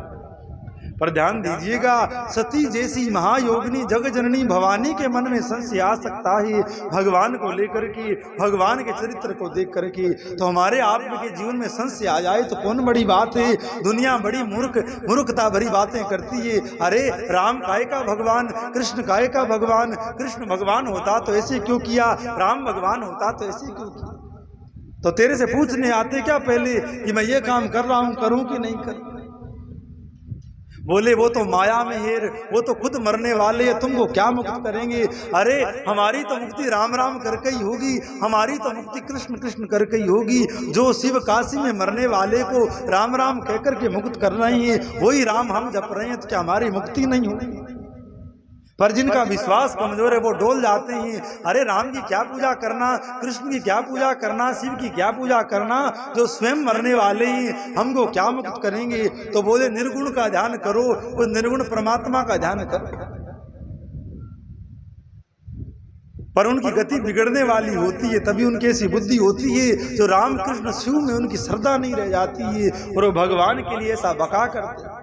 A: पर ध्यान दीजिएगा, सती जैसी महायोगिनी जग जननी भवानी के मन में संशय आ सकता है भगवान को लेकर के, भगवान के चरित्र को देख करके। तो हमारे आप के जीवन में संशय आ जाए तो कौन बड़ी बात है? दुनिया बड़ी मूर्खता भरी बातें करती है। अरे राम काय का भगवान, कृष्ण काय का भगवान? कृष्ण भगवान होता तो ऐसे क्यों किया? राम भगवान होता तो ऐसे क्यों किया? तो तेरे से पूछने आते क्या पहले कि मैं ये काम कर रहा हूं, करूं कि नहीं करूं? बोले वो तो माया में है, वो तो खुद मरने वाले हैं, तुमको क्या मुक्त करेंगे? अरे हमारी तो मुक्ति राम राम करके ही होगी, हमारी तो मुक्ति कृष्ण कृष्ण करके ही होगी। जो शिव काशी में मरने वाले को राम राम कहकर के मुक्त कर रहे हैं, वही राम हम जप रहे हैं, तो क्या हमारी मुक्ति नहीं होगी? पर जिनका विश्वास कमजोर है वो डोल जाते हैं। अरे राम की क्या पूजा करना, कृष्ण की क्या पूजा करना, शिव की क्या पूजा करना, जो स्वयं मरने वाले हैं हमको क्या मुक्त करेंगे? तो बोले निर्गुण का ध्यान करो, उस निर्गुण परमात्मा का ध्यान करो। पर उनकी गति बिगड़ने वाली होती है, तभी उनकी ऐसी बुद्धि होती है जो राम कृष्ण शिव में उनकी श्रद्धा नहीं रह जाती है और वो भगवान के लिए ऐसा बका करते हैं।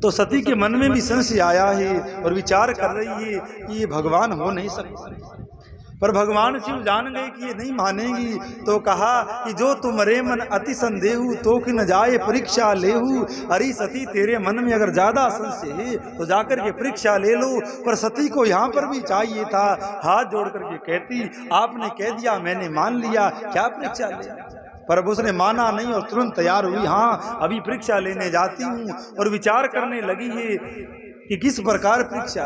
A: तो सती के मन में भी संशय आया है और विचार कर रही है कि ये भगवान हो नहीं सकता। पर भगवान शिव जान गए कि ये नहीं मानेंगी, तो कहा कि जो तुम्हारे मन अति संदेहु तो कि न जाए परीक्षा लेहू। अरे सती तेरे मन में अगर ज्यादा संशय है तो जाकर के परीक्षा ले लो। पर सती को यहाँ पर भी चाहिए था हाथ जोड़ करके कहती, आपने कह दिया मैंने मान लिया, क्या परीक्षा ले? पर अब उसने माना नहीं और तुरंत तैयार हुई, हाँ अभी परीक्षा लेने जाती हूँ। और विचार करने लगी है कि किस प्रकार परीक्षा।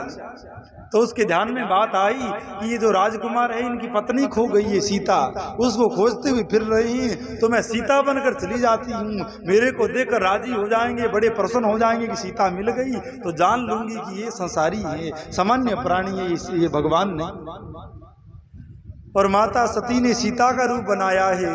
A: तो उसके ध्यान में बात आई कि ये जो राजकुमार है इनकी पत्नी खो गई है सीता, उसको खोजते हुए फिर रही हैं, तो मैं सीता बनकर चली जाती हूँ, मेरे को देखकर राजी हो जाएंगे, बड़े प्रसन्न हो जाएंगे कि सीता मिल गई, तो जान लूंगी कि ये संसारी है, सामान्य प्राणी है, ये भगवान नहीं। और माता सती ने सीता का रूप बनाया है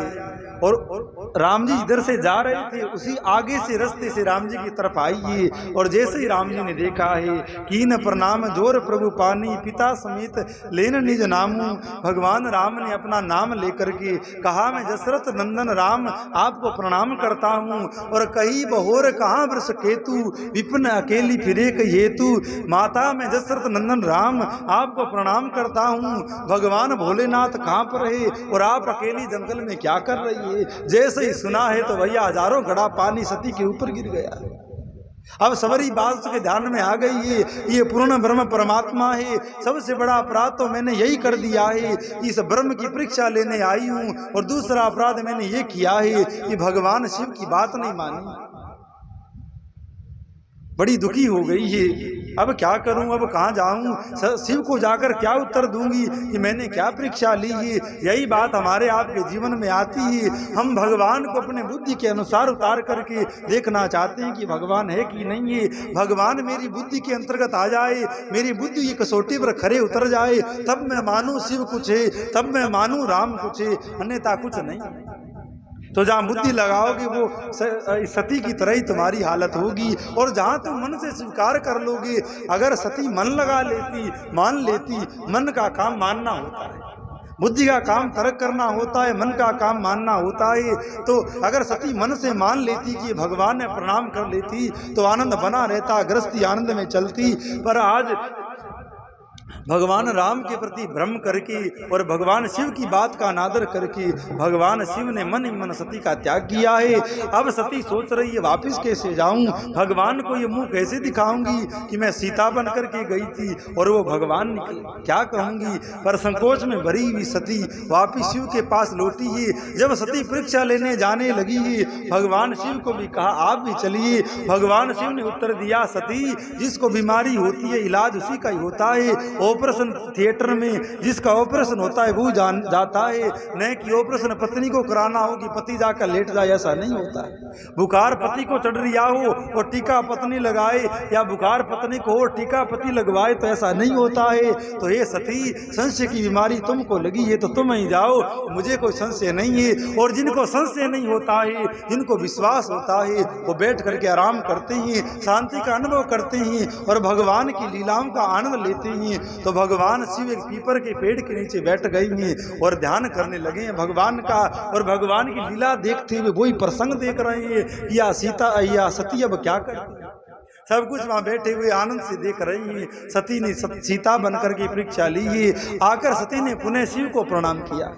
A: और राम जी इधर से जा रहे थे, उसी आगे से रास्ते से राम जी की तरफ आई है। और जैसे ही राम जी ने देखा है, कीन प्रणाम जोर प्रभु पानी, पिता समेत लेन निज नामू। भगवान राम ने अपना नाम लेकर के कहा, मैं दशरथ नंदन राम आपको प्रणाम करता हूँ। और कही बहोर कहाँ वृष केतु, विपिन अकेली फिरे कही हेतु। माता मैं दशरथ नंदन राम आपको प्रणाम करता हूँ, भगवान भोलेनाथ कहाँ पर है और आप अकेली जंगल में क्या कर रही है। जैसे ही सुना है तो भैया हजारों घड़ा पानी सती के ऊपर गिर गया। अब सबरी बात के ध्यान में आ गई है, ये पूर्ण ब्रह्म परमात्मा है, सबसे बड़ा अपराध तो मैंने यही कर दिया है, इस ब्रह्म की परीक्षा लेने आई हूँ। और दूसरा अपराध मैंने ये किया है कि भगवान शिव की बात नहीं मानी। बड़ी दुखी हो गई है, अब क्या करूं, अब कहाँ जाऊं, शिव को जाकर क्या उत्तर दूंगी कि मैंने क्या परीक्षा ली है। यही बात हमारे आपके जीवन में आती है। हम भगवान को अपने बुद्धि के अनुसार उतार करके देखना चाहते हैं कि भगवान है कि नहीं है। भगवान मेरी बुद्धि के अंतर्गत आ जाए, मेरी बुद्धि की कसौटी पर खरे उतर जाए, तब मैं मानूं शिव कुछ है, तब मैं मानूं राम कुछ है, अन्यथा कुछ नहीं। तो जहाँ बुद्धि लगाओगे वो सती की तरह ही तुम्हारी हालत होगी। और जहाँ तुम मन से स्वीकार कर लोगे, अगर सती मन लगा लेती, मान लेती, मन का काम मानना होता है, बुद्धि का काम तर्क करना होता है, मन का काम मानना होता है। तो अगर सती मन से मान लेती कि भगवान ने प्रणाम कर लेती तो आनंद बना रहता, गृहस्थी आनंद में चलती। पर आज भगवान राम के प्रति भ्रम करके और भगवान शिव की बात का अनादर करके भगवान शिव ने मन ही मन सती का त्याग किया है। अब सती सोच रही है वापिस कैसे जाऊं, भगवान को ये मुंह कैसे दिखाऊंगी कि मैं सीता बन करके गई थी और वो भगवान निकले, क्या कहूंगी। पर संकोच में भरी हुई सती वापिस शिव के पास लौटी है। जब सती परीक्षा लेने जाने लगी है, भगवान शिव को भी कहा आप भी चलिए। भगवान शिव ने उत्तर दिया, सती जिसको बीमारी होती है इलाज उसी का ही होता है। ऑपरेशन थिएटर में जिसका ऑपरेशन होता है वो जाता है, न कि ऑपरेशन पत्नी को कराना हो कि पति जाकर लेट जाए, ऐसा नहीं होता है। बुखार पति को चढ़ रिया हो और टीका पत्नी लगाए, या बुखार पत्नी को और टीका पति लगवाए, तो ऐसा नहीं होता है। तो ये सती, संशय की बीमारी तुमको लगी है तो तुम ही जाओ, मुझे कोई संशय नहीं है। और जिनको संशय नहीं होता है, जिनको विश्वास होता है, वो बैठ करके आराम करते हैं, शांति का अनुभव करते हैं और भगवान की लीलाओं का आनंद लेते हैं। तो भगवान शिव एक पीपर के पेड़ के नीचे बैठ गई हैं और ध्यान करने लगे हैं भगवान का। और भगवान की लीला देखते हुए वही प्रसंग देख रहे हैं, या सीता या सती अब क्या करती है। सब कुछ वहां बैठे हुए आनंद से देख रही हैं। सती ने सीता बनकर के परीक्षा ली है। आकर सती ने पुनः शिव को प्रणाम किया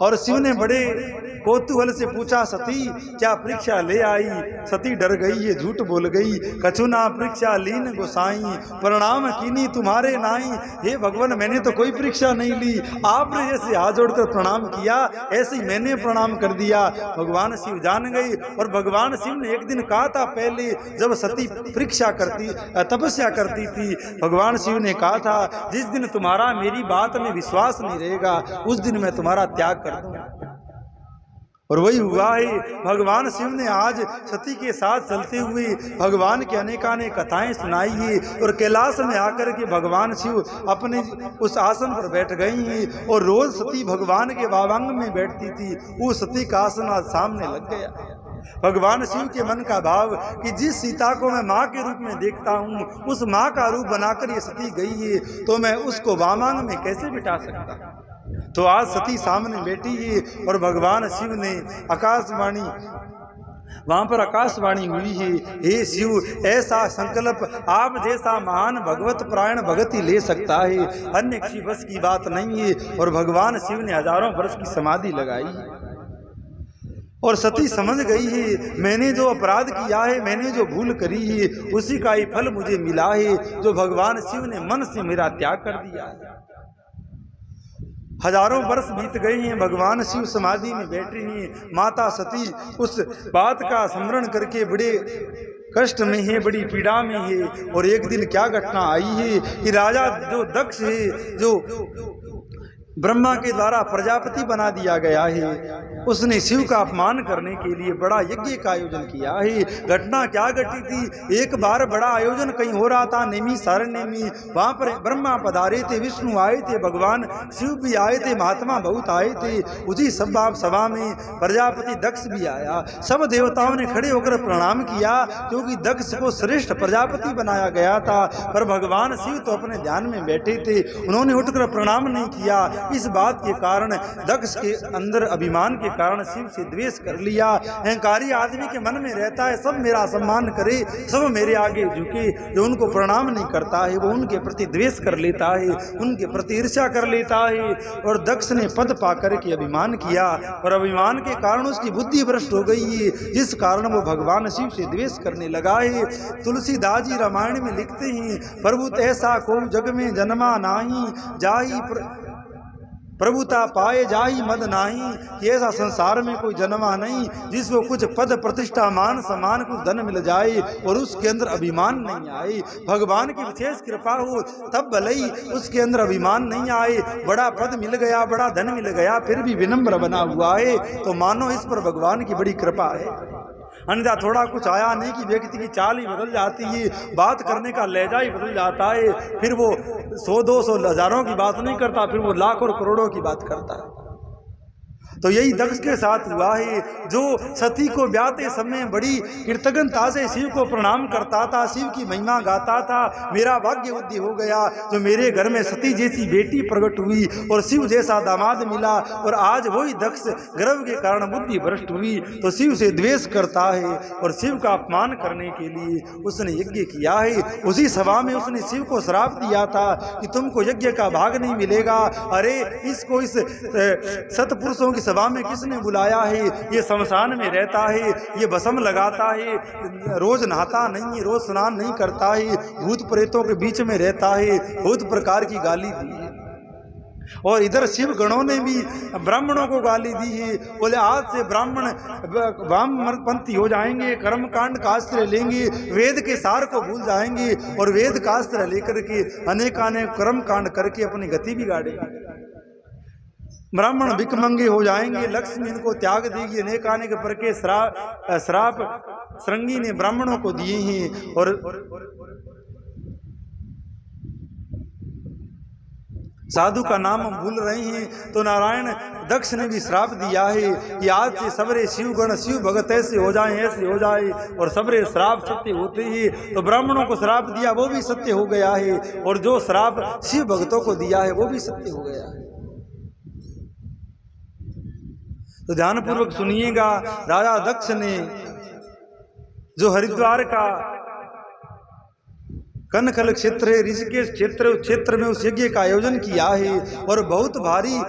A: और शिव ने बड़े कौतूहल से पूछा, सती क्या परीक्षा ले आई। सती डर गई, ये झूठ बोल गई। कछुना परीक्षा लीन गोसाई, प्रणाम कीनी तुम्हारे नाई। हे भगवान, मैंने तो कोई परीक्षा नहीं ली, आपने जैसे हाथ जोड़कर प्रणाम किया ऐसे ही मैंने प्रणाम कर दिया। भगवान शिव जान गए। और भगवान शिव ने एक दिन कहा था पहले, जब सती परीक्षा करती, तपस्या करती थी, भगवान शिव ने कहा था, जिस दिन तुम्हारा मेरी बात में विश्वास नहीं रहेगा उस दिन मैं तुम्हारा त्याग कर दूं। और वही हुआ है। भगवान शिव ने आज सती के साथ चलते हुए भगवान की अनेकानेक कथाएं सुनाई है। और कैलाश में आकर के भगवान शिव अपने उस आसन पर बैठ गई हैं और रोज सती भगवान के वावांग में बैठती थी। वो सती का आसन आज सामने लग गया। भगवान शिव के मन का भाव कि जिस सीता को मैं माँ के रूप में देखता हूँ, उस माँ का रूप बनाकर ये सती गई है, तो मैं उसको वामांग में कैसे बिठा सकता। तो आज सती सामने बैठी है और भगवान शिव ने आकाशवाणी, वहां पर आकाशवाणी हुई है, हे शिव ऐसा संकल्प आप जैसा महान भगवत प्राण भगत ही ले सकता है, अन्य किसी बस की बात नहीं है। और भगवान शिव ने हजारों वर्ष की समाधि लगाई और सती समझ गई है, मैंने जो अपराध किया है, मैंने जो भूल करी है, उसी का ही फल मुझे मिला है, जो भगवान शिव ने मन से मेरा त्याग कर दिया है। हजारों वर्ष बीत गए हैं, भगवान शिव समाधि में बैठे हैं। माता सती उस बात का स्मरण करके बड़े कष्ट में है, बड़ी पीड़ा में है। और एक दिन क्या घटना आई है कि राजा जो दक्ष है, जो ब्रह्मा के द्वारा प्रजापति बना दिया गया है, उसने शिव का अपमान करने के लिए बड़ा यज्ञ का आयोजन किया है। घटना क्या घटी थी, एक बार बड़ा आयोजन कहीं हो रहा था नेमी सारण्य में। वहां पर ब्रह्मा पधारे थे, विष्णु आए थे, भगवान शिव भी आए थे, महात्मा बहुत आए थे। उसी सभा में प्रजापति दक्ष भी आया। सब देवताओं ने खड़े होकर प्रणाम किया, क्योंकि दक्ष को श्रेष्ठ प्रजापति बनाया गया था। पर भगवान शिव तो अपने ध्यान में बैठे थे, उन्होंने उठकर प्रणाम नहीं किया। इस बात के कारण दक्ष के अंदर अभिमान के कारण शिव से द्वेष कर लिया। अहंकारी आदमी के मन में रहता है सब मेरा सम्मान करे, सब मेरे आगे झुके। जो उनको प्रणाम नहीं करता है वो उनके प्रति द्वेष कर लेता है, उनके प्रति ईर्ष्या कर लेता है। और दक्ष ने पद पाकर के अभिमान किया, और अभिमान के कारण उसकी बुद्धि भ्रष्ट हो गई है, जिस कारण वो भगवान शिव से द्वेष करने लगा है। तुलसीदास जी रामायण में लिखते हैं, प्रभु ऐसा को जग में जन्मा नाही, जाही प्रभुता पाए जाही मद नाही। कि ऐसा संसार में कोई जन्मा नहीं जिसको कुछ पद प्रतिष्ठा मान सम्मान कुछ धन मिल जाए और उसके अंदर अभिमान नहीं आए। भगवान की विशेष कृपा हो तब भले ही उसके अंदर अभिमान नहीं आए। बड़ा पद मिल गया, बड़ा धन मिल गया, फिर भी विनम्र बना हुआ है, तो मानो इस पर भगवान की बड़ी कृपा है। अन्यथा थोड़ा कुछ आया नहीं कि व्यक्ति की चाल ही बदल जाती है, बात करने का लहजा ही बदल जाता है। फिर वो 100, 200, हजारों की बात नहीं करता, फिर वो लाख और करोड़ों की बात करता है। तो यही दक्ष के साथ हुआ है, जो सती को ब्याहते समय बड़ी कृतज्ञता से शिव को प्रणाम करता था, शिव की महिमा गाता था। मेरा भाग्य बुद्धि हो गया जो मेरे घर में सती जैसी बेटी प्रकट हुई और शिव जैसा दामाद मिला। और आज वही दक्ष गर्व के कारण बुद्धि भ्रष्ट हुई, तो शिव से द्वेष करता है और शिव का अपमान करने के लिए उसने यज्ञ किया है। उसी सभा में उसने शिव को श्राप दिया था कि तुमको यज्ञ का भाग नहीं मिलेगा। अरे इसको इस सतपुरुषों की सभा में किसने बुलाया है? ये शमशान में रहता है, ये भस्म लगाता है, रोज नहाता नहीं है, रोज स्नान नहीं करता है, भूत प्रेतों के बीच में रहता है, बहुत प्रकार की गाली दी है। और इधर शिव गणों ने भी ब्राह्मणों को गाली दी है। बोले आज से ब्राह्मण वामपंथी हो जाएंगे, कर्म कांड का आश्रय लेंगे, वेद के सार को भूल जाएंगे और वेद का आश्रय लेकर के अनेकानेक कर्म कांड करके अपनी गति बिगाड़ेंगे। ब्राह्मण भिकमंगे हो जाएंगे, लक्ष्मी इनको त्याग देगी। अनेकानेक प्रकार के श्राप श्रृंगी ने ब्राह्मणों को दिए हैं। और साधु का नाम हम भूल रहे हैं, तो नारायण दक्ष ने भी श्राप दिया है कि आज से सबरे शिवगण शिव भगत ऐसे हो जाए, ऐसे हो जाए, और सबरे श्राप सत्य होते ही। तो ब्राह्मणों को श्राप दिया वो भी सत्य हो गया है, और जो श्राप शिव भक्तों को दिया है वो भी सत्य हो गया है। तो ध्यानपूर्वक सुनिएगा, राजा दक्ष ने जो हरिद्वार का कनखल क्षेत्र है, ऋषिकेश क्षेत्र में उस यज्ञ का आयोजन किया है, और बहुत भारी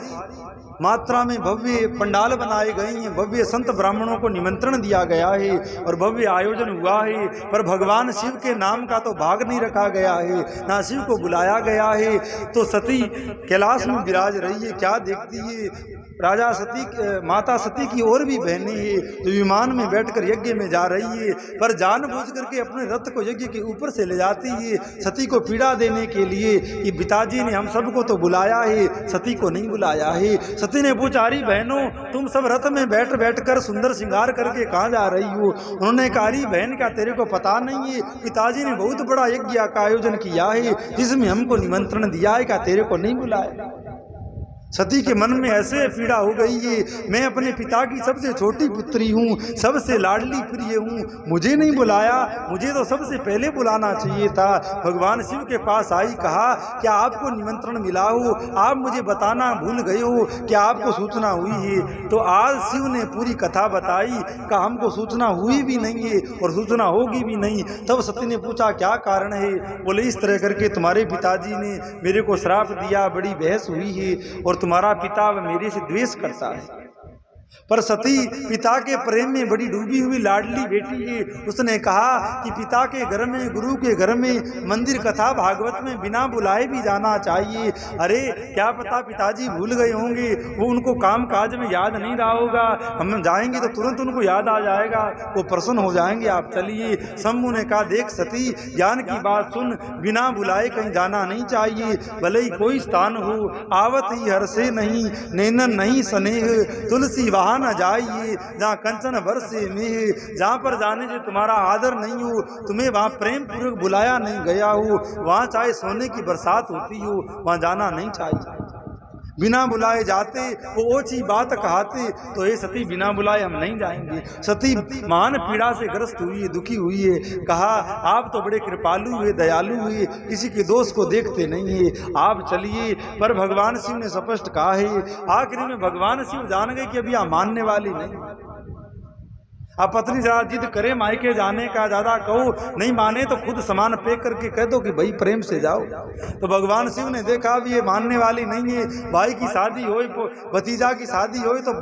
A: मात्रा में भव्य पंडाल बनाए गए हैं, भव्य संत ब्राह्मणों को निमंत्रण दिया गया है और भव्य आयोजन हुआ है। पर भगवान शिव के नाम का तो भाग नहीं रखा गया है, ना शिव को बुलाया गया है। तो सती कैलाश में विराज रही है, क्या देखती है? राजा सती माता सती की और भी बहनें हैं जो विमान में बैठकर यज्ञ में जा रही है, पर जानबूझ करके अपने रथ को यज्ञ के ऊपर से ले जाती है सती को पीड़ा देने के लिए कि पिताजी ने हम सबको तो बुलाया है, सती को नहीं बुलाया है। सती ने पूछा, अरे बहनों तुम सब रथ में बैठ कर सुंदर श्रृंगार करके कहाँ जा रही हो? उन्होंने कहा, अरे बहन क्या तेरे को पता नहीं है, पिताजी ने बहुत बड़ा यज्ञ का आयोजन किया है जिसमें हमको निमंत्रण दिया है, क्या तेरे को नहीं बुलाया? सती के मन में ऐसे पीड़ा हो गई है, मैं अपने पिता की सबसे छोटी पुत्री हूँ, सबसे लाडली प्रिय हूँ, मुझे नहीं बुलाया, मुझे तो सबसे पहले बुलाना चाहिए था। भगवान शिव के पास आई, कहा क्या आपको निमंत्रण मिला हो? आप मुझे बताना भूल गए हो, क्या आपको सूचना हुई है? तो आज शिव ने पूरी कथा बताई, कहा हमको सूचना हुई भी नहीं है और सूचना होगी भी नहीं। तब सती ने पूछा, क्या कारण है? बोले, इस तरह करके तुम्हारे पिताजी ने मेरे को श्राप दिया, बड़ी बहस हुई है और तुम्हारा पिता मेरे से द्वेष करता है। पर सती पिता के प्रेम में बड़ी डूबी हुई लाडली बेटी है। उसने कहा कि पिता के घर में, गुरु के घर में मंदिर कथा भागवत में बिना बुलाए भी जाना चाहिए। अरे क्या पता पिताजी भूल गए होंगे, वो उनको काम काज में याद नहीं रहा होगा, हम जाएंगे तो तुरंत उनको याद आ जाएगा, वो प्रसन्न हो जाएंगे, आप चलिए। शंभु ने कहा, देख सती, ज्ञान की बात सुन, बिना बुलाए कहीं जाना नहीं चाहिए, भले ही कोई स्थान हो, आवत ही हर से नहीं, नैनन नहीं स्नेह, तुलसी कहा न जाइए, जहाँ कंचन बरसे मेह, जहाँ पर जाने से तुम्हारा आदर नहीं हो, तुम्हें वहाँ प्रेम पूर्वक बुलाया नहीं गया हो, वहाँ चाहे सोने की बरसात होती हो, वहाँ जाना नहीं चाहिए। बिना बुलाए जाते वो ओछी बात कहते, तो ये सती बिना बुलाए हम नहीं जाएंगे। सती महान पीड़ा से ग्रस्त हुई है, दुखी हुई है। कहा आप तो बड़े कृपालु हुए, दयालु हुए, किसी के दोष को देखते नहीं है, आप चलिए। पर भगवान शिव ने स्पष्ट कहा है, आखिरी में भगवान शिव जान गए कि अभी आप मानने वाली नहीं। आप पत्नी ज्यादा जिद करे मायके जाने का, ज्यादा कहो नहीं माने तो खुद सामान पैक करके कह दो कि भाई प्रेम से जाओ। तो भगवान शिव ने देखा भी ये मानने वाली नहीं है, भाई की शादी हो, भतीजा की शादी हो तो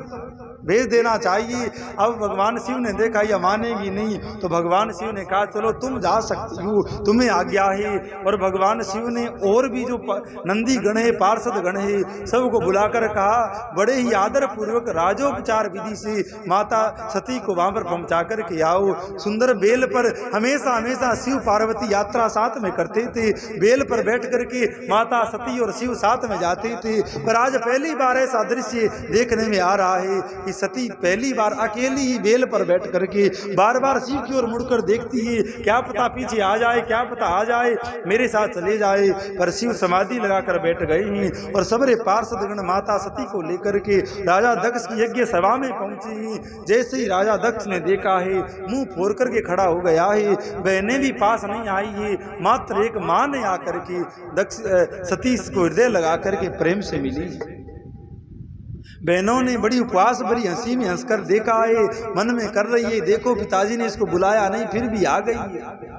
A: भेज देना चाहिए। अब भगवान शिव ने देखा यह मानेगी नहीं, तो भगवान शिव ने कहा चलो तुम जा सकती हो, तुम्हें आज्ञा है। और भगवान शिव ने और भी जो नंदी गण है, पार्षद गण है, सबको बुलाकर कहा बड़े ही आदर पूर्वक राजोपचार विधि से माता सती को वहां पर पहुंचा कर के आओ। सुंदर बेल पर हमेशा हमेशा शिव पार्वती यात्रा साथ में करते थे, बेल पर बैठ करके माता सती और शिव साथ में जाते थे। पर आज पहली बार ऐसा दृश्य देखने में आ रहा है कि सती पहली बार अकेली ही बेल पर बैठ करके बार बार शिव की ओर मुड़कर देखती है, क्या पता पीछे आ जाए, क्या पता आ जाए मेरे साथ चले जाए। पर शिव समाधि लगाकर बैठ गए हैं और सबरे पार्षद गण माता सती को लेकर के राजा दक्ष की यज्ञ सभा में पहुंचे हैं। जैसे ही राजा दक्ष ने देखा है, मुंह फोड़ करके खड़ा हो गया है। बहनें भी पास नहीं आई है, मात्र एक मां ने आकर के दक्ष सती को हृदय लगा करके प्रेम से मिली। बहनों ने बड़ी उपवास भरी हंसी में हंसकर देखा है, मन में कर रही है देखो पिताजी ने इसको बुलाया नहीं फिर भी आ गई है।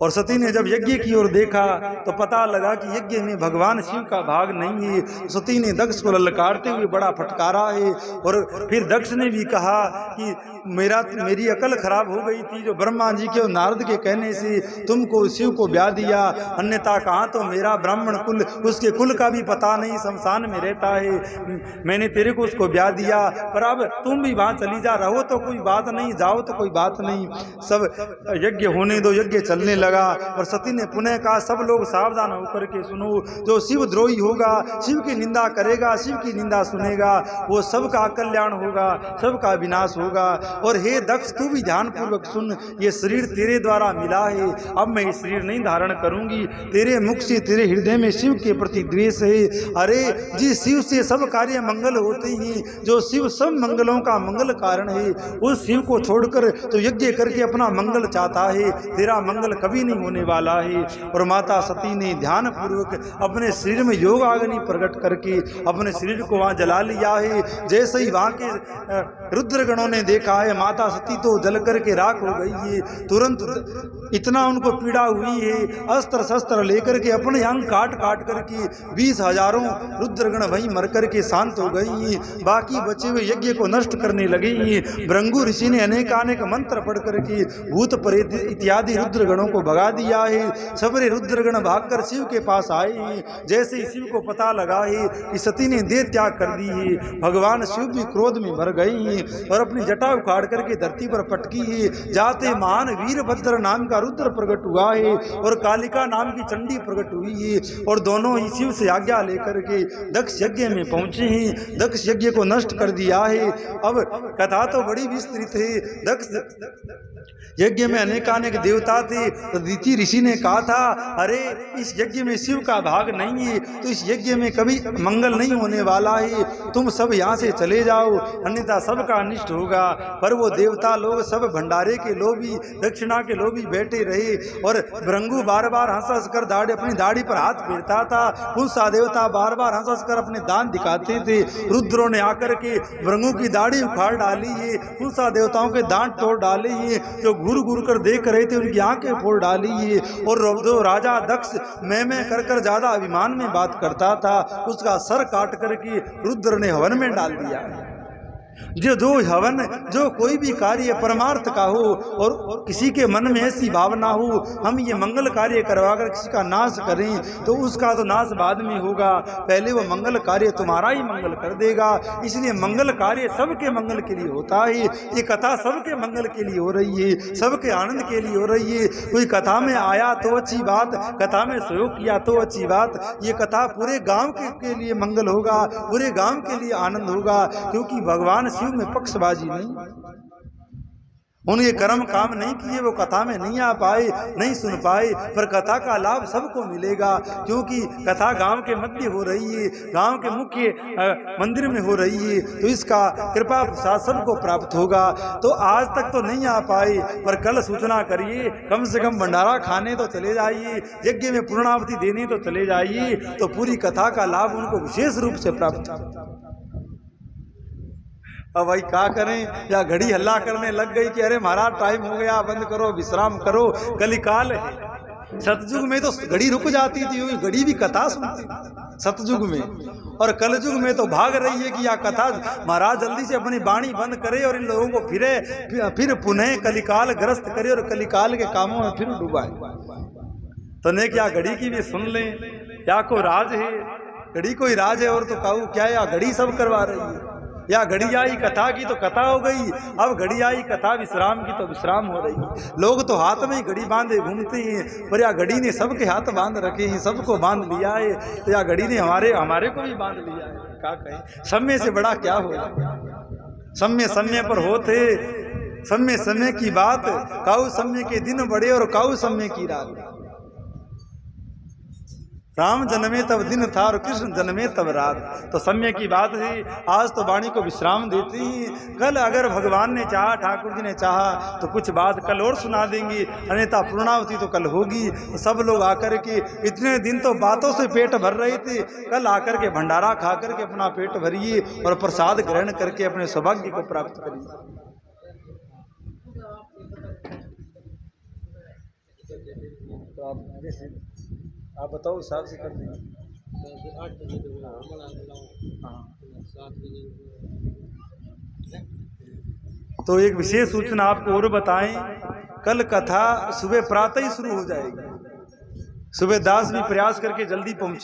A: और सती ने जब यज्ञ की ओर देखा तो पता लगा कि यज्ञ में भगवान शिव का भाग नहीं है। सती ने दक्ष को ललकारते हुए बड़ा फटकारा है। और फिर दक्ष ने भी कहा कि मेरी अकल खराब हो गई थी जो ब्रह्मा जी के और नारद के कहने से तुमको शिव को ब्याह दिया, अन्यथा कहाँ तो मेरा ब्राह्मण कुल, उसके कुल का भी पता नहीं, शमशान में रहता है, मैंने तेरे को उसको ब्याह दिया। पर अब तुम भी वहाँ चली जा, रहो तो कोई बात नहीं, जाओ तो कोई बात नहीं, सब यज्ञ होने दो। यज्ञ चलने लगा और सती ने पुनः कहा सब लोग सावधान होकर के सुनो, जो शिव द्रोही होगा, शिव की निंदा करेगा, शिव की निंदा सुनेगा, वो सबका कल्याण होगा, सबका विनाश होगा। और हे दक्ष तू भी ध्यान पूर्वक सुन, ये शरीर तेरे द्वारा मिला है, अब मैं ये शरीर नहीं धारण करूंगी। तेरे मुख से तेरे हृदय में शिव के प्रति द्वेष है। अरे जिस शिव से सब कार्य मंगल होते हैं, जो शिव सब मंगलों का मंगल कारण है, उस शिव को छोड़कर तो यज्ञ करके अपना मंगल चाहता है, तेरा मंगल कभी नहीं होने वाला है। और माता सती ने ध्यान पूर्वक अपने शरीर में योग अग्नि प्रकट करके अपने शरीर को वहां जला लिया है। जैसे ही वहां के रुद्रगणों ने देखा है माता सती तो जल करके राख हो गई है, तुरंत इतना उनको पीड़ा हुई है, अस्त्र शस्त्र लेकर के अपने अंग काट काट करके 20,000 रुद्रगण वहीं मर करके शांत हो गई हैं। बाकी बचे हुए यज्ञ को नष्ट करने लगे हैं। भृंगु ऋषि ने अनेकानेक मंत्र पढ़ करके भूत प्रेत इत्यादि रुद्रगणों को भगा दिया है। सबरे रुद्रगण भागकर शिव के पास आए हैं। जैसे ही शिव को पता लगा है कि सती ने देह त्याग कर दी है, भगवान शिव भी क्रोध में भर गए हैं और अपनी जटा उखाड़ करके धरती पर पटकी है। जाते महान वीरभद्र नाम का रुद्र प्रकट हुआ है और कालिका नाम की चंडी प्रकट हुई है और दोनों ही शिव से आज्ञा लेकर के दक्ष यज्ञ में पहुंचे हैं। दक्ष यज्ञ को नष्ट कर दिया है। अब कथा तो बड़ी विस्तृत है। दक्ष यज्ञ में अनेकानेक देवता थे। तो दिति ऋषि ने कहा था अरे इस यज्ञ में शिव का भाग नहीं है, तो इस यज्ञ में कभी मंगल नहीं होने वाला है, तुम सब यहाँ से चले जाओ, अन्यथा सबका अनिष्ट होगा। पर वो देवता लोग सब भंडारे के लोभी, दक्षिणा के लोभी बैठे रहे और भृंगु बार बार हंस हंस कर अपनी दाढ़ी पर हाथ फेरता था। पुंसा देवता बार बार हंस हंस कर अपने दांत दिखाते थे। रुद्रों ने आकर के भृंगु की दाढ़ी उखाड़ डाली है, पुंसा देवताओं के दांत तोड़ डाले हैं, जो घूर घूर कर देख रहे थे उनकी आंखें फोड़ डाली है। और जो राजा दक्ष मैं कर कर ज्यादा अभिमान में बात करता था, उसका सर काट करके रुद्र ने हवन में डाल दिया। जो हवन, जो कोई भी कार्य परमार्थ का हो और किसी के मन में ऐसी भावना हो हम ये मंगल कार्य करवाकर किसी का नाश करें तो उसका तो नाश बाद में होगा, पहले वो मंगल कार्य तुम्हारा ही मंगल कर देगा। इसलिए मंगल कार्य सबके मंगल के लिए होता है। ये कथा सबके मंगल के लिए हो रही है, सबके आनंद के लिए हो रही है। कोई कथा में आया तो अच्छी बात, कथा में सहयोग किया तो अच्छी बात। ये कथा पूरे गांव के लिए मंगल होगा, पूरे गांव के लिए आनंद होगा, क्योंकि भगवान शिव में पक्षबाजी नहीं, उनके कर्म काम नहीं किए, वो कथा में नहीं आ पाए, नहीं सुन पाए, पर कथा का लाभ सबको मिलेगा, क्योंकि कथा गांव के मध्य हो रही है, गांव के मुख्य मंदिर में हो रही है, तो इसका कृपा प्रसाद सबको प्राप्त होगा। तो आज तक तो नहीं आ पाए, पर कल सूचना करिए, कम से कम भंडारा खाने तो चले जाइए, यज्ञ में पूर्णाहुति देने तो चले जाइए, तो पूरी कथा का लाभ उनको विशेष रूप से प्राप्त होगा। अब भाई क्या करें, या घड़ी हल्ला करने लग गई कि अरे महाराज टाइम हो गया, बंद करो, विश्राम करो, कलिकाल है। सतयुग में तो घड़ी रुक जाती थी, घड़ी भी कथा सुनती सतयुग में, और कलयुग में तो भाग रही है कि या कथा महाराज जल्दी से अपनी वाणी बंद करे और इन लोगों को फिर पुनः कलिकाल ग्रस्त करे और कलिकाल के कामों में फिर डुबाए। तो ने क्या घड़ी की भी सुन लें, क्या कोई राज है, घड़ी कोई राज है और तो कहूँ क्या, या घड़ी सब करवा रही है, या घड़ी आई कथा की तो कथा हो गई, अब घड़ी आई कथा विश्राम की तो विश्राम हो रही। लोग तो हाथ में ही घड़ी बांधे घूमते हैं, पर या घड़ी ने सबके हाथ बांध रखे हैं, सबको बांध लिया है, तो या घड़ी ने हमारे को भी बांध लिया है। क्या कहें, समय से बड़ा क्या हो, समय समय पर होते, समय समय की बात, काऊ समय के दिन बड़े और काऊ समय की रात। राम जन्मे तब दिन था और कृष्ण जन्मे तब रात, तो समय की बात है। आज तो वाणी को विश्राम देती ही, कल अगर भगवान ने चाहा, ठाकुर जी ने चाहा तो कुछ बात कल और सुना देंगे, अन्यथा पूर्णाहुति तो कल होगी। तो सब लोग आकर के, इतने दिन तो बातों से पेट भर रहे थे, कल आकर के भंडारा खा करके अपना पेट भरिए और प्रसाद ग्रहण करके अपने सौभाग्य को प्राप्त करिए। आप बताओ, हिसाब से कर देंगे। तो एक विशेष सूचना आपको और बताएं, कल कथा सुबह प्रातः ही शुरू हो जाएगी। सुबह दास भी प्रयास करके जल्दी पहुंचे।